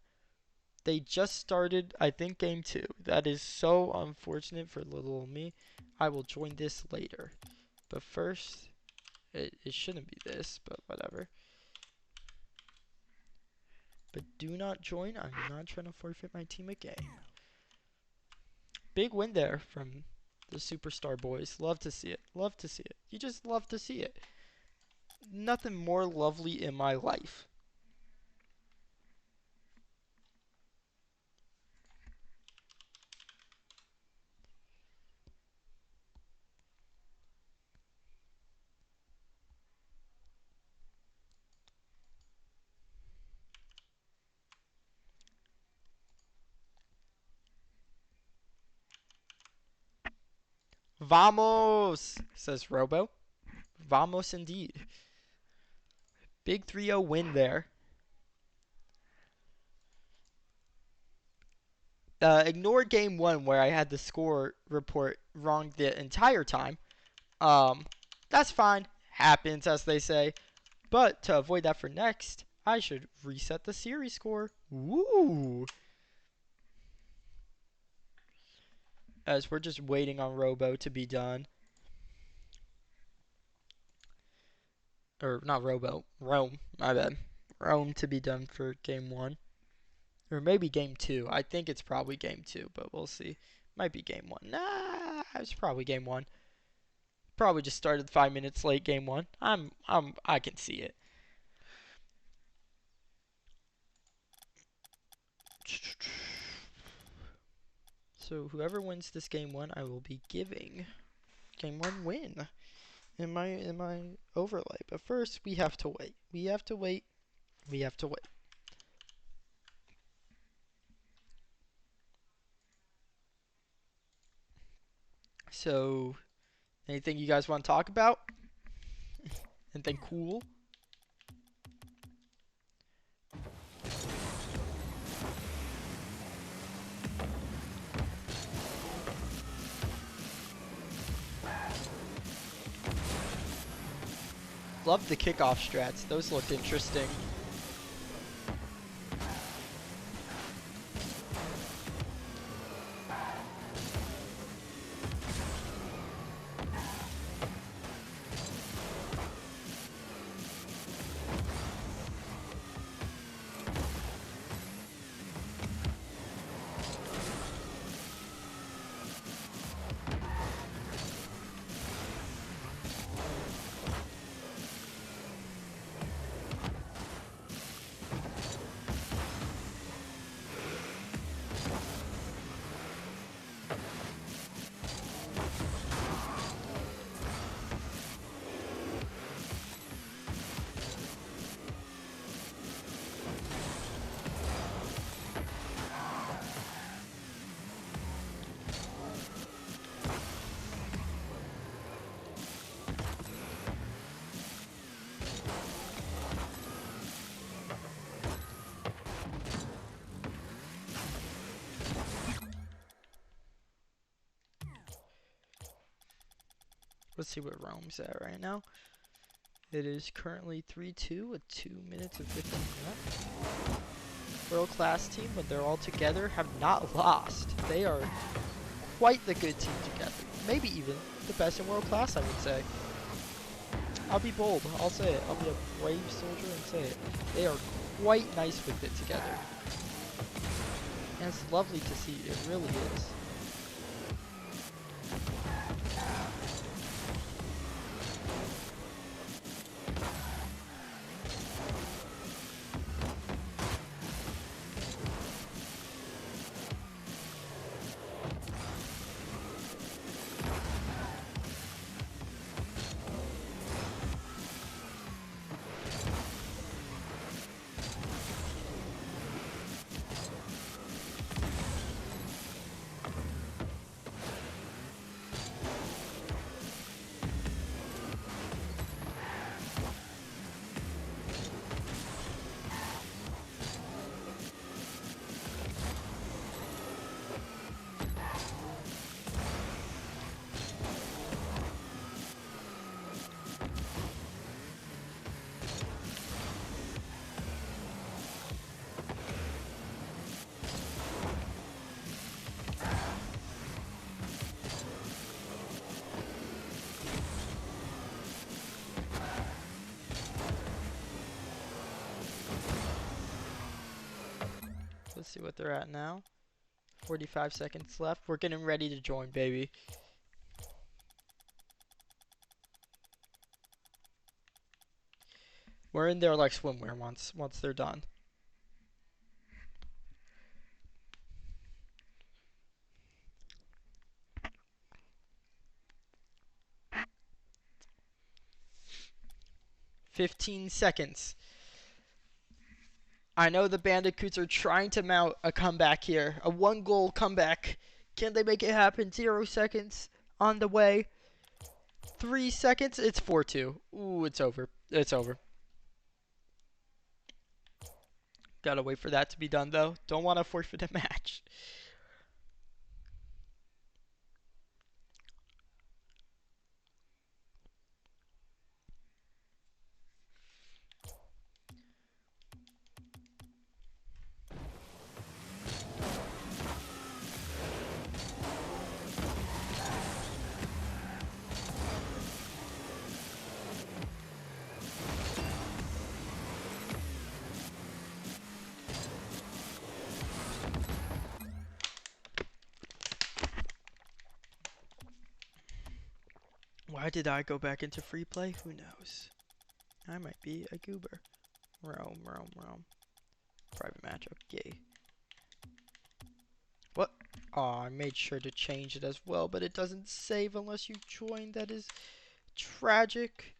They just started, I think, game 2. That is so unfortunate for little old me. I will join this later. But first, it shouldn't be this, but whatever. But do not join. I'm not trying to forfeit my team a game. Big win there from the Superstar boys. Love to see it. Love to see it. You just love to see it. Nothing more lovely in my life. Vamos, says Robo. Vamos indeed. Big 3-0 win there. Ignore game 1 where I had the score report wrong the entire time. That's fine. Happens, as they say. But to avoid that for next, I should reset the series score. Woo! As we're just waiting on Robo to be done. Or not Robo, Rome, my bad. Rome to be done for game 1. Or maybe game 2. I think it's probably game 2, but we'll see. Might be game 1. Nah, it's probably game 1. Probably just started 5 minutes late game 1. I can see it. So whoever wins this game 1, I will be giving game 1 win in my overlay. But first, we have to wait. We have to wait. We have to wait. So, anything you guys want to talk about? Anything cool? Love the kickoff strats. Those looked interesting. Let's see what Rome's at right now. It is currently 3-2 with 2 minutes and 15 left. World class team, when they're all together, have not lost. They are quite the good team together. Maybe even the best in world class, I would say. I'll be bold. I'll say it. I'll be a brave soldier and say it. They are quite nice with it together. And it's lovely to see. It really is. Let's see what they're at now. 45 seconds left. We're getting ready to join, baby. We're in there like swimwear once they're done. "15 seconds. I know the Bandicoots are trying to mount a comeback here. A 1-goal comeback. Can they make it happen? 0 seconds on the way. 3 seconds. It's 4-2. Ooh, it's over. It's over. Gotta wait for that to be done, though. Don't want to forfeit a match. Why did I go back into free play? Who knows? I might be a goober. Rome. Private match, okay. What? Oh, I made sure to change it as well, but it doesn't save unless you join. That is tragic.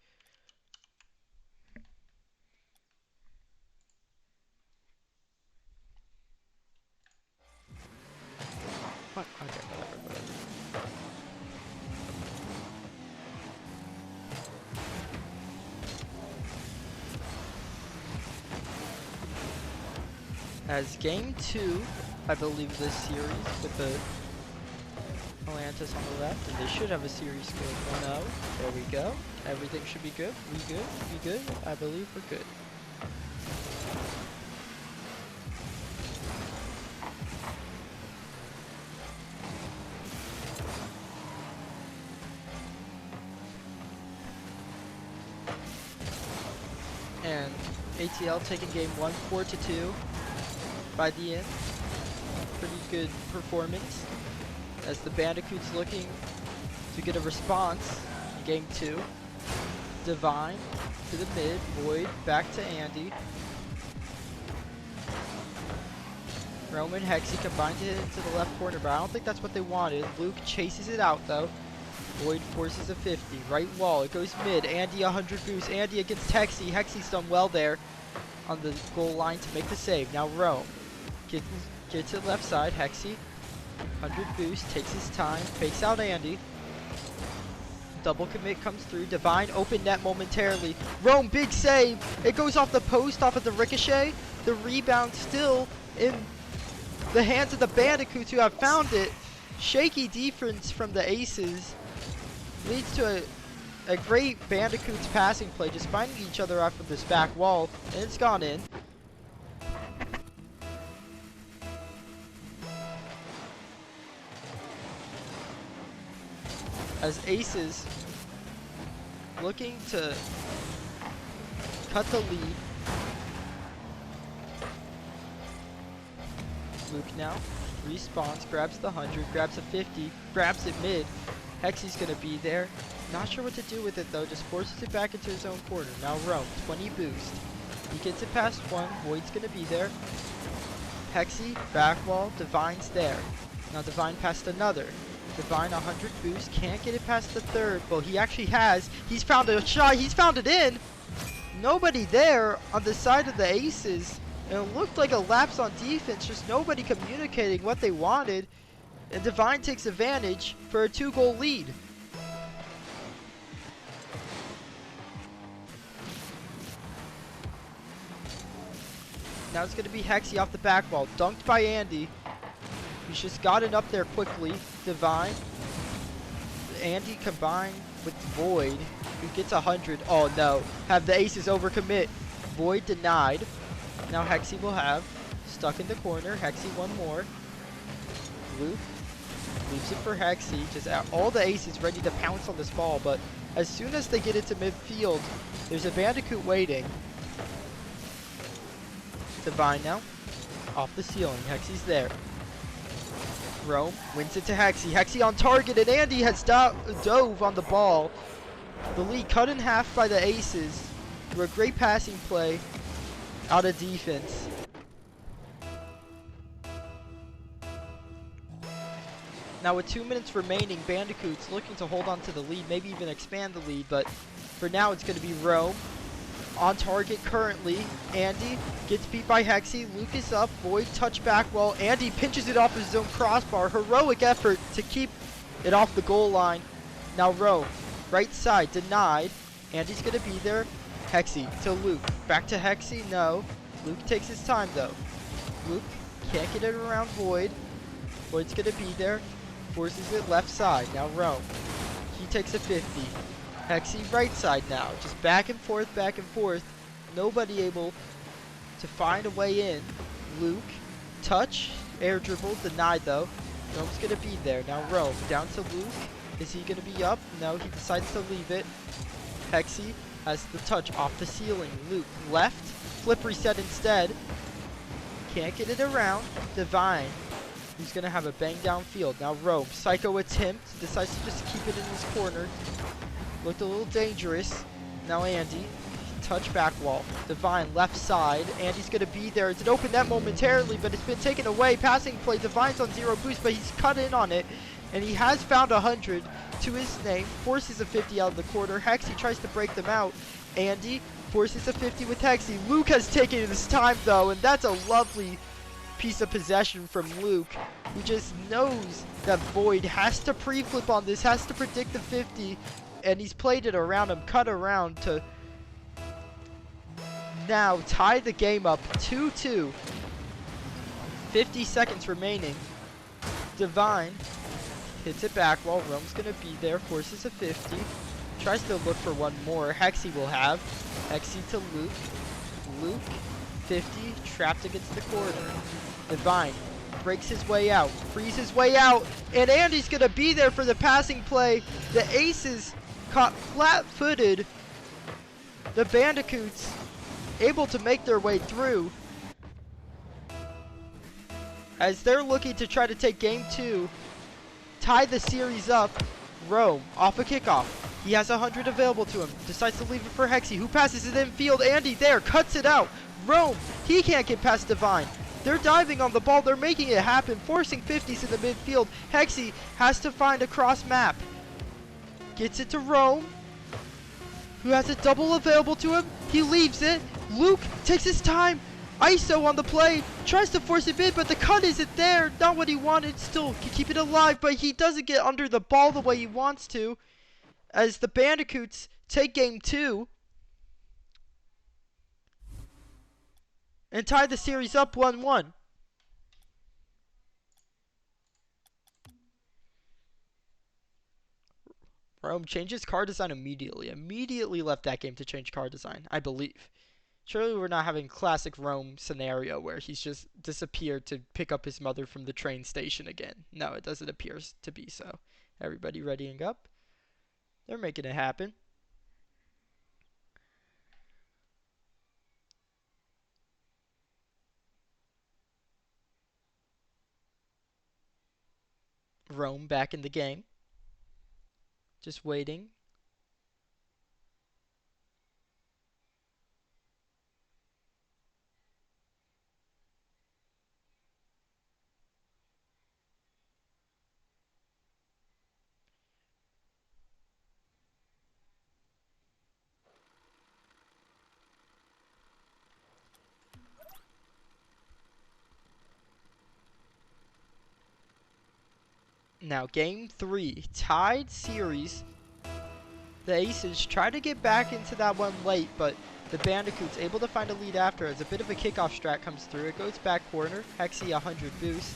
What? Okay, whatever. As game 2, I believe, this series with the Atlantis on the left, and they should have a series score 1-0. There we go. Everything should be good. We good. I believe we're good. And ATL taking game 1 4-2 by the end. Pretty good performance as the Bandicoots looking to get a response in game 2. Divine to the mid, Void back to Andy. Roman Hexy combined it into the left corner, but I don't think that's what they wanted. Luke chases it out though. Void forces a 50. Right wall. It goes mid. Andy 100 boost. Andy against Hexy. Hexy's done well there on the goal line to make the save. Now Rome. Get to the left side. Hexy. 100 boost. Takes his time. Fakes out Andy. Double commit comes through. Divine open net momentarily. Rome, big save. It goes off the post, off of the ricochet. The rebound still in the hands of the Bandicoots who have found it. Shaky defense from the Aces leads to a a great Bandicoot's passing play, just finding each other off of this back wall, and it's gone in. As Aces looking to cut the lead. Luke now respawns, grabs the 100, grabs a 50, grabs it mid. Hexy's gonna be there. Not sure what to do with it though, just forces it back into his own corner. Now Rome, 20 boost. He gets it past one, Void's gonna be there. Hexy, back wall, Divine's there. Now Divine past another. Divine 100 boost, can't get it past the third. Well, he actually has. He's found a shot, he's found it in! Nobody there on the side of the Aces. And it looked like a lapse on defense, just nobody communicating what they wanted. And Divine takes advantage for a 2-goal lead. Now it's going to be Hexy off the back wall, dunked by Andy. He's just got it up there quickly. Divine. Andy combined with Void, who gets 100. Oh no, have the Aces overcommit. Void denied. Now Hexy will have. Stuck in the corner. Hexy one more. Luke leaves it for Hexy. Just all the Aces ready to pounce on this ball, but as soon as they get into midfield, there's a Bandicoot waiting. Divine now. Off the ceiling. Hexy's there. Rome wins it to Hexy. Hexy on target, and Andy has dove on the ball. The lead cut in half by the Aces through a great passing play out of defense. Now with 2 minutes remaining, Bandicoot's looking to hold on to the lead, maybe even expand the lead, but for now it's going to be Rome. On target currently. Andy gets beat by Hexy. Luke is up. Void touch back wall. Andy pinches it off his own crossbar. Heroic effort to keep it off the goal line. Now Rome. Right side. Denied. Andy's going to be there. Hexy to Luke. Back to Hexy. No. Luke takes his time though. Luke can't get it around Void. Void's going to be there. Forces it left side. Now Rome. He takes a 50. Hexy right side now. Just back and forth, back and forth. Nobody able to find a way in. Luke. Touch. Air dribble. Denied though. Rome's going to be there. Now Rome. Down to Luke. Is he going to be up? No, he decides to leave it. Hexy has the touch off the ceiling. Luke. Left. Flip reset instead. Can't get it around. Divine. He's going to have a bang downfield. Now Rome. Psycho attempt. Decides to just keep it in his corner. Looked a little dangerous. Now Andy. Touch back wall. Divine left side. Andy's going to be there. It's an open net momentarily, but it's been taken away. Passing play. Divine's on 0 boost, but he's cut in on it. And he has found 100 to his name. Forces a 50 out of the corner. Hexy tries to break them out. Andy forces a 50 with Hexy. Luke has taken his time though, and that's a lovely piece of possession from Luke, who just knows that Void has to pre-flip on this, has to predict the 50, and he's played it around him, cut around to now tie the game up 2-2. 50 seconds remaining. Divine hits it back while Rome's gonna be there, forces a 50, tries to look for one more. Hexy will have. Hexy to Luke. Luke 50, trapped against the corner. Divine breaks his way out, frees his way out, and Andy's gonna be there for the passing play. The Aces caught flat-footed. The Bandicoots able to make their way through as they're looking to try to take game 2, tie the series up. Rome off a kickoff. He has 100 available to him. Decides to leave it for Hexy, who passes it in field. Andy there, cuts it out. Rome, he can't get past Divine. They're diving on the ball. They're making it happen, forcing 50s in the midfield. Hexy has to find a cross map. Gets it to Rome, who has a double available to him. He leaves it. Luke takes his time. ISO on the play. Tries to force it in, but the cut isn't there. Not what he wanted. Still can keep it alive, but he doesn't get under the ball the way he wants to. As the Bandicoots take game 2 and tie the series up 1-1. Rome changes car design immediately. Immediately left that game to change car design, I believe. Surely we're not having classic Rome scenario where he's just disappeared to pick up his mother from the train station again. No, it doesn't appear to be so. Everybody readying up. They're making it happen. Rome back in the game. Just waiting. Now game 3, tied series. The Aces try to get back into that one late, but the Bandicoot's able to find a lead after as a bit of a kickoff strat comes through. It goes back corner. Hexy 100 boost.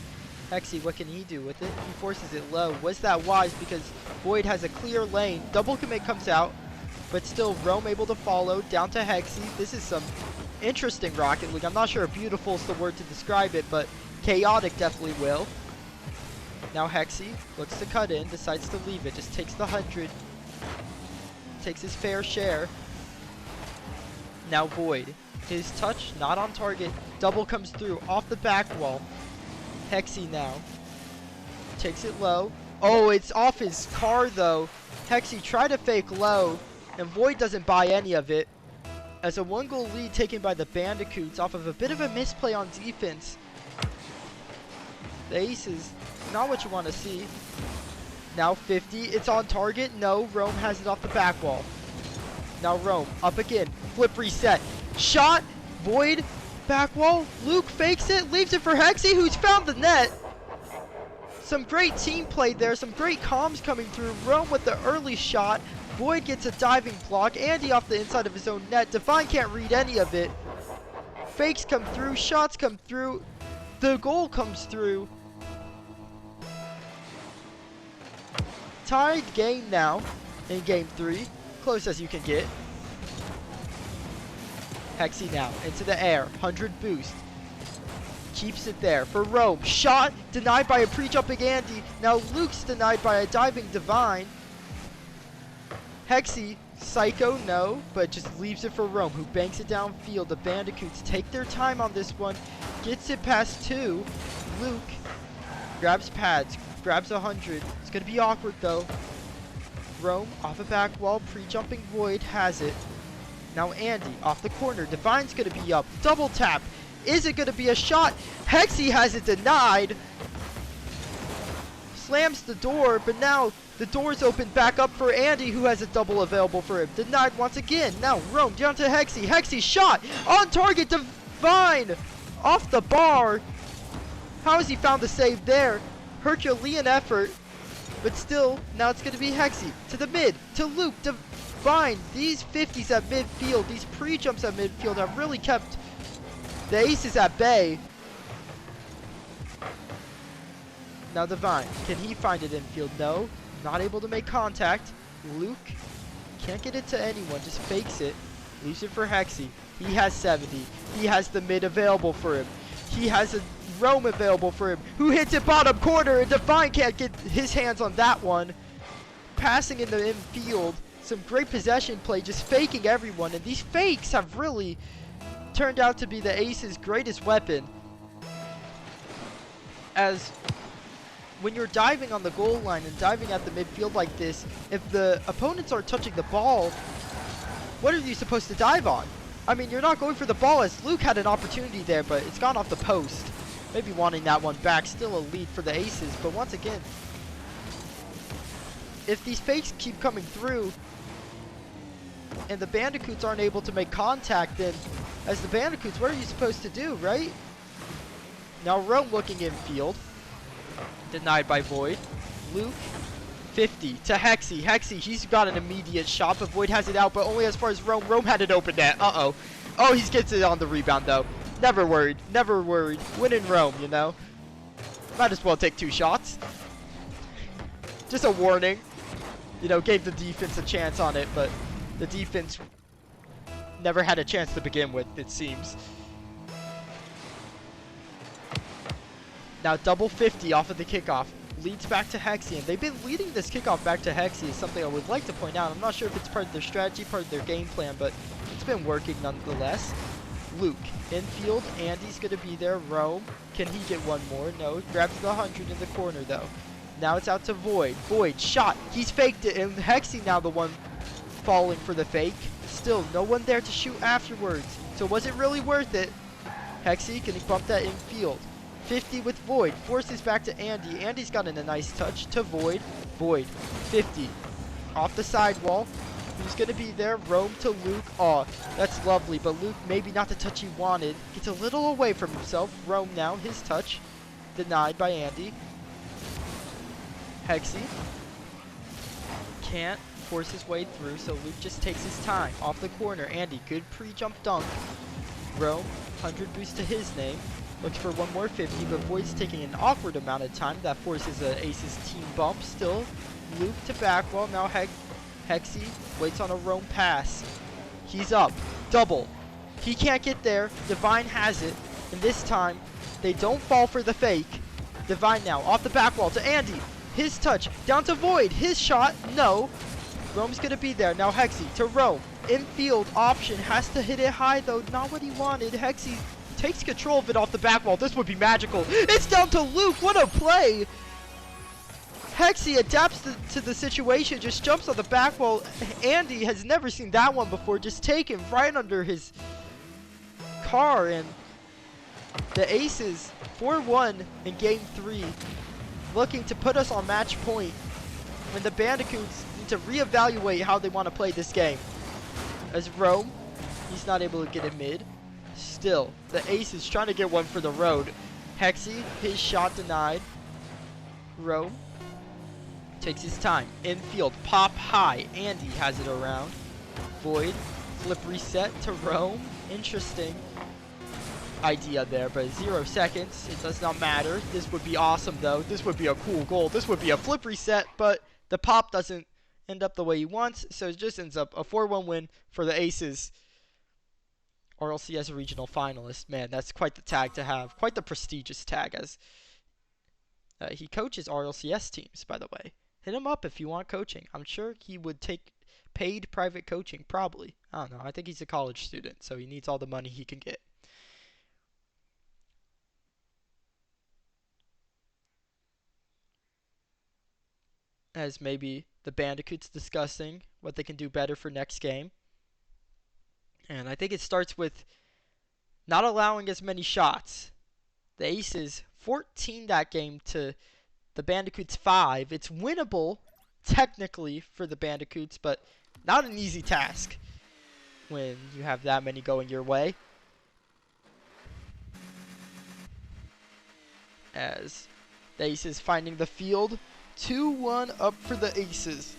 Hexy, what can he do with it? He forces it low. Was that wise? Because Void has a clear lane. Double commit comes out, but still Rome able to follow down to Hexy. This is some interesting Rocket League. I'm not sure if beautiful is the word to describe it, but chaotic definitely will. Now Hexy looks to cut in, decides to leave it, just takes the 100. Takes his fair share. Now Void. His touch, not on target. Double comes through, off the back wall. Hexy now. Takes it low. Oh, it's off his car though. Hexy tried to fake low, and Void doesn't buy any of it. As a 1-goal lead taken by the Bandicoots off of a bit of a misplay on defense. The Aces, not what you want to see. Now 50, it's on target. No, Rome has it off the back wall. Now Rome, up again. Flip reset. Shot, Void, back wall. Luke fakes it, leaves it for Hexy, who's found the net. Some great team play there, some great comms coming through. Rome with the early shot. Void gets a diving block. Andy off the inside of his own net. Divine can't read any of it. Fakes come through, shots come through. The goal comes through. Tied game now in game 3. Close as you can get. Hexy now into the air. 100 boost. Keeps it there for Rome. Shot denied by a pre-jumping Andy. Now Luke's denied by a diving Divine. Hexy, Psycho, no, but just leaves it for Rome, who banks it downfield. The Bandicoots take their time on this one. Gets it past 2. Luke grabs pads. Grabs 100. It's going to be awkward though. Rome off a back wall. Pre-jumping Void has it. Now Andy off the corner. Divine's going to be up. Double tap. Is it going to be a shot? Hexy has it denied. Slams the door, but now the door's open back up for Andy, who has a double available for him. Denied once again. Now Rome down to Hexy. Hexy shot. On target. Divine off the bar. How has he found the save there? Herculean effort, but still, now it's going to be Hexy to the mid, to Luke, Divine. These 50s at midfield, these pre-jumps at midfield have really kept the Aces at bay. Now Divine, can he find it infield? No, not able to make contact. Luke can't get it to anyone, just fakes it, leaves it for Hexy. He has 70, he has the mid available for him. He has a Rome available for him, who hits it bottom corner, and Divine can't get his hands on that one. Passing in the infield, some great possession play, just faking everyone, and these fakes have really turned out to be the Aces' greatest weapon. As when you're diving on the goal line and diving at the midfield like this, if the opponents are touching the ball, what are you supposed to dive on? I mean, you're not going for the ball, as Luke had an opportunity there, but it's gone off the post. Maybe wanting that one back. Still a lead for the Aces, but once again, if these fakes keep coming through and the Bandicoots aren't able to make contact, then as the Bandicoots, what are you supposed to do, right? Now Rome looking infield. Denied by Void. Luke, 50 to Hexy. Hexy, he's got an immediate shot, but Void has it out, but only as far as Rome. Rome had it open net. Uh-oh. Oh, he gets it on the rebound, though. Never worried. Never worried. Win in Rome, you know? Might as well take 2 shots. Just a warning. you know, gave the defense a chance on it, but the defense never had a chance to begin with, it seems. Now double 50 off of the kickoff. Leads back to Hexy, and they've been leading this kickoff back to Hexy is something I would like to point out. I'm not sure if it's part of their strategy, part of their game plan, but it's been working nonetheless. Luke, infield, Andy's going to be there. Rome, can he get one more? No, grabs the 100 in the corner though. Now it's out to Void. Void, shot, he's faked it, and Hexy now the one falling for the fake. Still, no one there to shoot afterwards, so was it really worth it? Hexy, can he bump that infield? 50 with Void, forces back to Andy. Andy's gotten a nice touch to Void. Void, 50. Off the sidewall. Who's going to be there? Rome to Luke. Aw, that's lovely, but Luke maybe not the touch he wanted. Gets a little away from himself. Rome now, his touch. Denied by Andy. Hexy. Can't force his way through, so Luke just takes his time. Off the corner, Andy, good pre-jump dunk. Rome, 100 boost to his name. Looks for one more 50, but Void's taking an awkward amount of time. That forces Ace's team bump. Still, Luke to backwall. Now Hexy waits on a Rome pass. He's up. Double. He can't get there. Divine has it. And this time, they don't fall for the fake. Divine now off the backwall to Andy. His touch. Down to Void. His shot. No. Rome's going to be there. Now Hexy to Rome. Infield option. Has to hit it high, though. Not what he wanted. Hexy takes control of it off the back wall. This would be magical. It's down to Luke. What a play. Hexy adapts to the situation. Just jumps on the back wall. Andy has never seen that one before. Just taken right under his car. And the Aces 4-1 in game 3. Looking to put us on match point. When the Bandicoots need to reevaluate how they want to play this game. As Rome, he's not able to get it mid. Still, the Aces trying to get one for the road. Hexy, his shot denied. Rome takes his time. Infield, pop high. Andy has it around. Void, flip reset to Rome. Interesting idea there, but 0 seconds. It does not matter. This would be awesome, though. This would be a cool goal. This would be a flip reset, but the pop doesn't end up the way he wants, so it just ends up a 4-1 win for the Aces. RLCS regional finalist. Man, that's quite the tag to have. Quite the prestigious tag, as he coaches RLCS teams, by the way. Hit him up if you want coaching. I'm sure he would take paid private coaching, probably. I don't know. I think he's a college student, so he needs all the money he can get. As maybe the Bandicoots discussing what they can do better for next game. And I think it starts with not allowing as many shots. The Aces 14 that game to the Bandicoots 5. It's winnable, technically, for the Bandicoots, but not an easy task when you have that many going your way. As the Aces finding the field. 2-1 up for the Aces.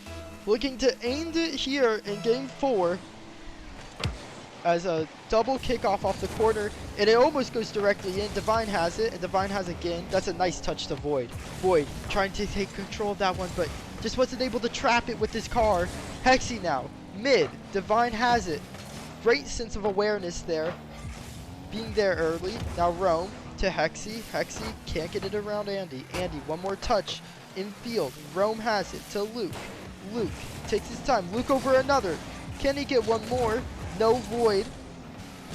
Looking to end it here in game 4. As a double kickoff off the corner, and it almost goes directly in. Divine has it, and Divine has again. That's a nice touch to Void. Void trying to take control of that one, but just wasn't able to trap it with his car. Hexy now, mid. Divine has it. Great sense of awareness there. Being there early. Now Rome to Hexy. Hexy can't get it around Andy. Andy, one more touch. Infield. Rome has it to Luke. Luke takes his time. Luke over another. Can he get one more? No. Void.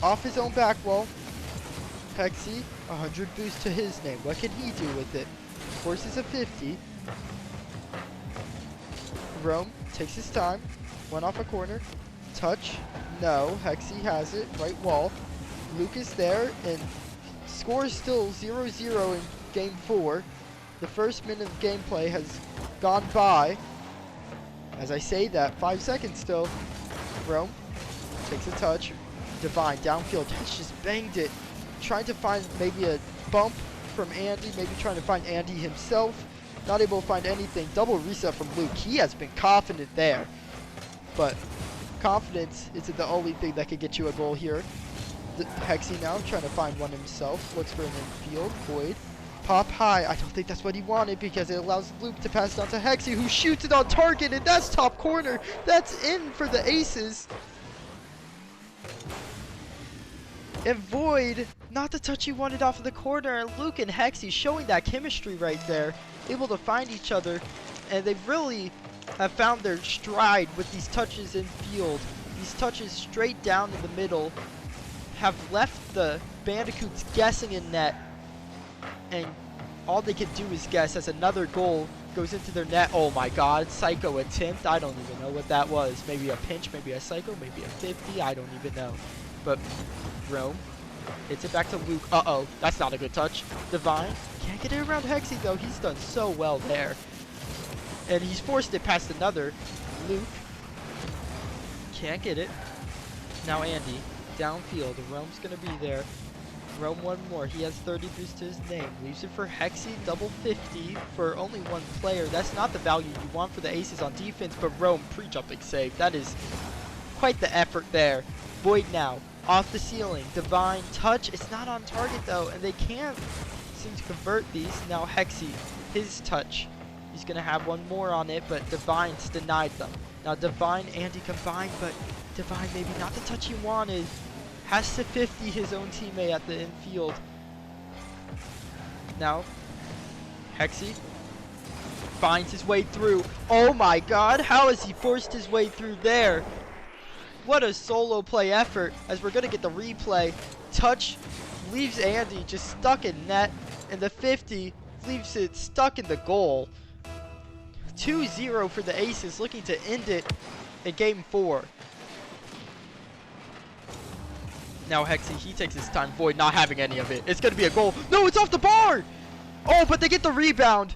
Off his own back wall. Hexy, 100 boost to his name. What can he do with it? Forces a 50. Rome takes his time. One off a corner. Touch. No. Hexy has it. Right wall. Luke is there, and score is still 0-0 in game 4. The first minute of gameplay has gone by. As I say that, 5 seconds still. Rome takes a touch. Divine downfield has just banged it. Trying to find maybe a bump from Andy. Maybe trying to find Andy himself. Not able to find anything. Double reset from Luke. He has been confident there. But confidence isn't the only thing that could get you a goal here. Hexy now trying to find one himself. Looks for an infield. Void Pop high. I don't think that's what he wanted because it allows Luke to pass down to Hexy, who shoots it on target, and that's top corner. That's in for the Aces. And Void, not the touch he wanted off of the corner, and Luke and Hexy showing that chemistry right there, able to find each other, and they really have found their stride with these touches in field. These touches straight down in the middle have left the Bandicoots guessing in net, and all they can do is guess as another goal goes into their net. Oh my god, psycho attempt. I don't even know what that was. Maybe a pinch, maybe a psycho, maybe a 50. I don't even know. But Rome hits it back to Luke. Uh-oh, that's not a good touch. Divine can't get it around Hexy though. He's done so well there. And he's forced it past another. Luke can't get it. Now Andy, downfield. Rome's gonna be there. Rome one more. He has 30 boost to his name. Leaves it for Hexy, double 50 for only one player. That's not the value you want for the Aces on defense, but Rome pre-jumping save. That is quite the effort there. Void now, off the ceiling. Divine touch. It's not on target though, and they can't seem to convert these. Now Hexy, his touch. He's gonna have one more on it, but Divine's denied them. Now Divine, Andy combined, but Divine maybe not the touch he wanted. Has to 50 his own teammate at the infield. Now, Hexy finds his way through. Oh my god, how has he forced his way through there? What a solo play effort, as we're gonna get the replay. Touch leaves Andy just stuck in net, and the 50 leaves it stuck in the goal. 2-0 for the Aces, looking to end it in game 4. Now Hexy, he takes his time. Void not having any of it. It's going to be a goal. No, it's off the bar! Oh, but they get the rebound.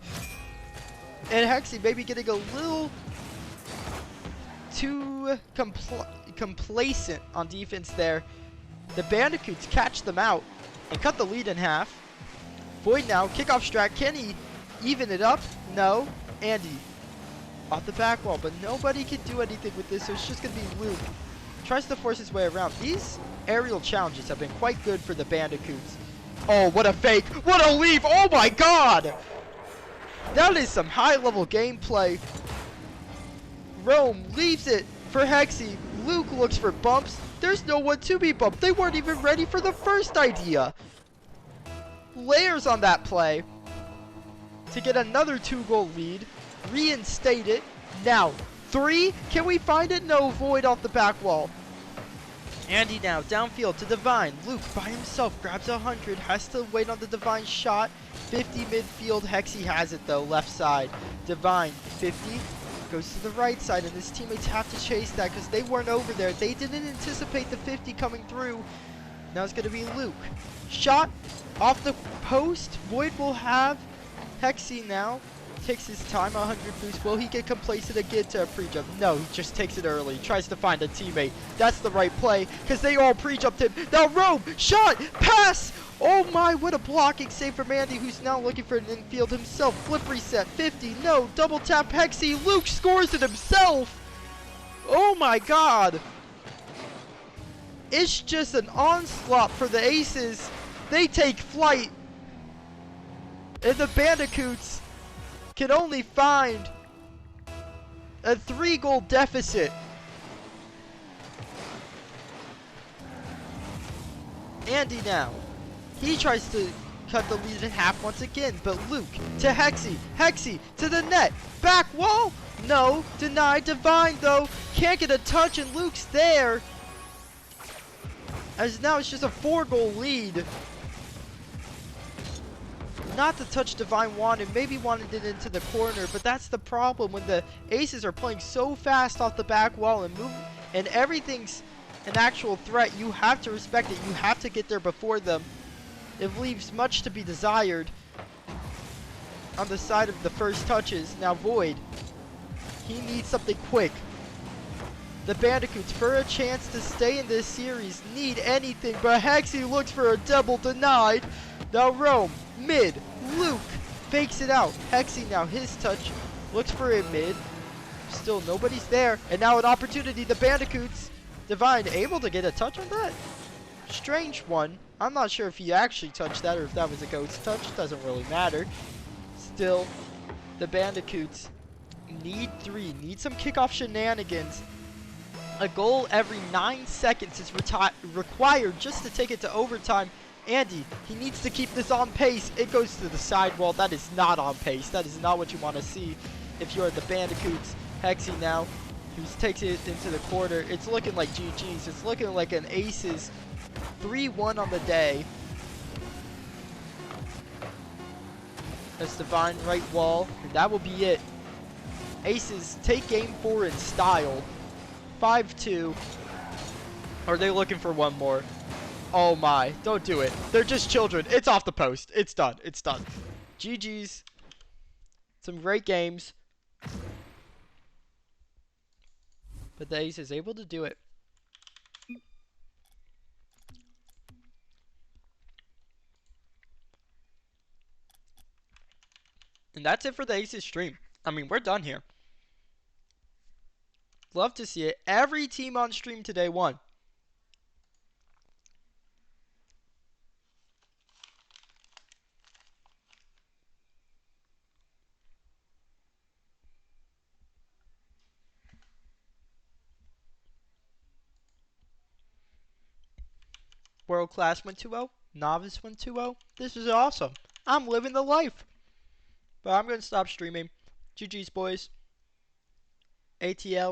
And Hexy maybe getting a little too complacent on defense there. The Bandicoots catch them out and cut the lead in half. Void now, kickoff strat. Can he even it up? No. Andy off the back wall, but nobody can do anything with this, so it's just going to be Luke. Tries to force his way around. These aerial challenges have been quite good for the Bandicoots. Oh, what a fake. What a leap. Oh my god. That is some high-level gameplay. Rome leaves it for Hexy. Luke looks for bumps. There's no one to be bumped. They weren't even ready for the first idea. Layers on that play to get another 2-goal lead. Reinstate it. Now, 3. Can we find it? No. Void off the back wall. Andy now, downfield to Divine. Luke by himself grabs 100. Has to wait on the Divine shot. 50 midfield. Hexy has it though, left side. Divine, 50. Goes to the right side, and his teammates have to chase that because they weren't over there. They didn't anticipate the 50 coming through. Now it's going to be Luke. Shot off the post. Void will have Hexy now. Takes his time, 100 boost. Will he get complacent again to a pre-jump? No, he just takes it early. Tries to find a teammate. That's the right play because they all pre-jumped him. Now Rome, shot, pass. Oh my, what a blocking save from Andy, who's now looking for an infield himself. Flip reset, 50, no, double tap Hexy. Luke scores it himself. Oh my god. It's just an onslaught for the Aces. They take flight. And the Bandicoots can only find a 3-goal deficit. Andy now. He tries to cut the lead in half once again, but Luke to Hexy. Hexy to the net. Back wall. No. Denied. Divine though. Can't get a touch, and Luke's there. As now it's just a 4-goal lead. Not the touch Divine wanted, maybe wanted it into the corner, but that's the problem when the Aces are playing so fast off the back wall and move, and everything's an actual threat. You have to respect it. You have to get there before them. It leaves much to be desired on the side of the first touches. Now Void, he needs something quick. The Bandicoots, for a chance to stay in this series, need anything, but Hexy looks for a double, denied. Now Rome, mid, Luke fakes it out. Hexy now, his touch, looks for a mid. Still nobody's there, and now an opportunity. The Bandicoots, Divine able to get a touch on that. strange one. I'm not sure if he actually touched that or if that was a ghost touch. It doesn't really matter. Still, the Bandicoots need 3. Need some kickoff shenanigans. A goal every 9 seconds is required just to take it to overtime. Andy, he needs to keep this on pace. It goes to the sidewall. That is not on pace. That is not what you want to see if you're the Bandicoots. Hexy now, who takes it into the quarter. It's looking like GG's. It's looking like an Aces 3-1 on the day. That's Divine right wall, and that will be it. Aces take game 4 in style. 5-2. Are they looking for one more? Oh my, don't do it. They're just children. It's off the post. It's done. It's done. GG's. Some great games. But the Ace is able to do it. And that's it for the Aces stream. I mean, we're done here. Love to see it. Every team on stream today won. World Class went 2-0. Novice went 2-0. This is awesome. I'm living the life. But I'm going to stop streaming. GG's, boys. ATL.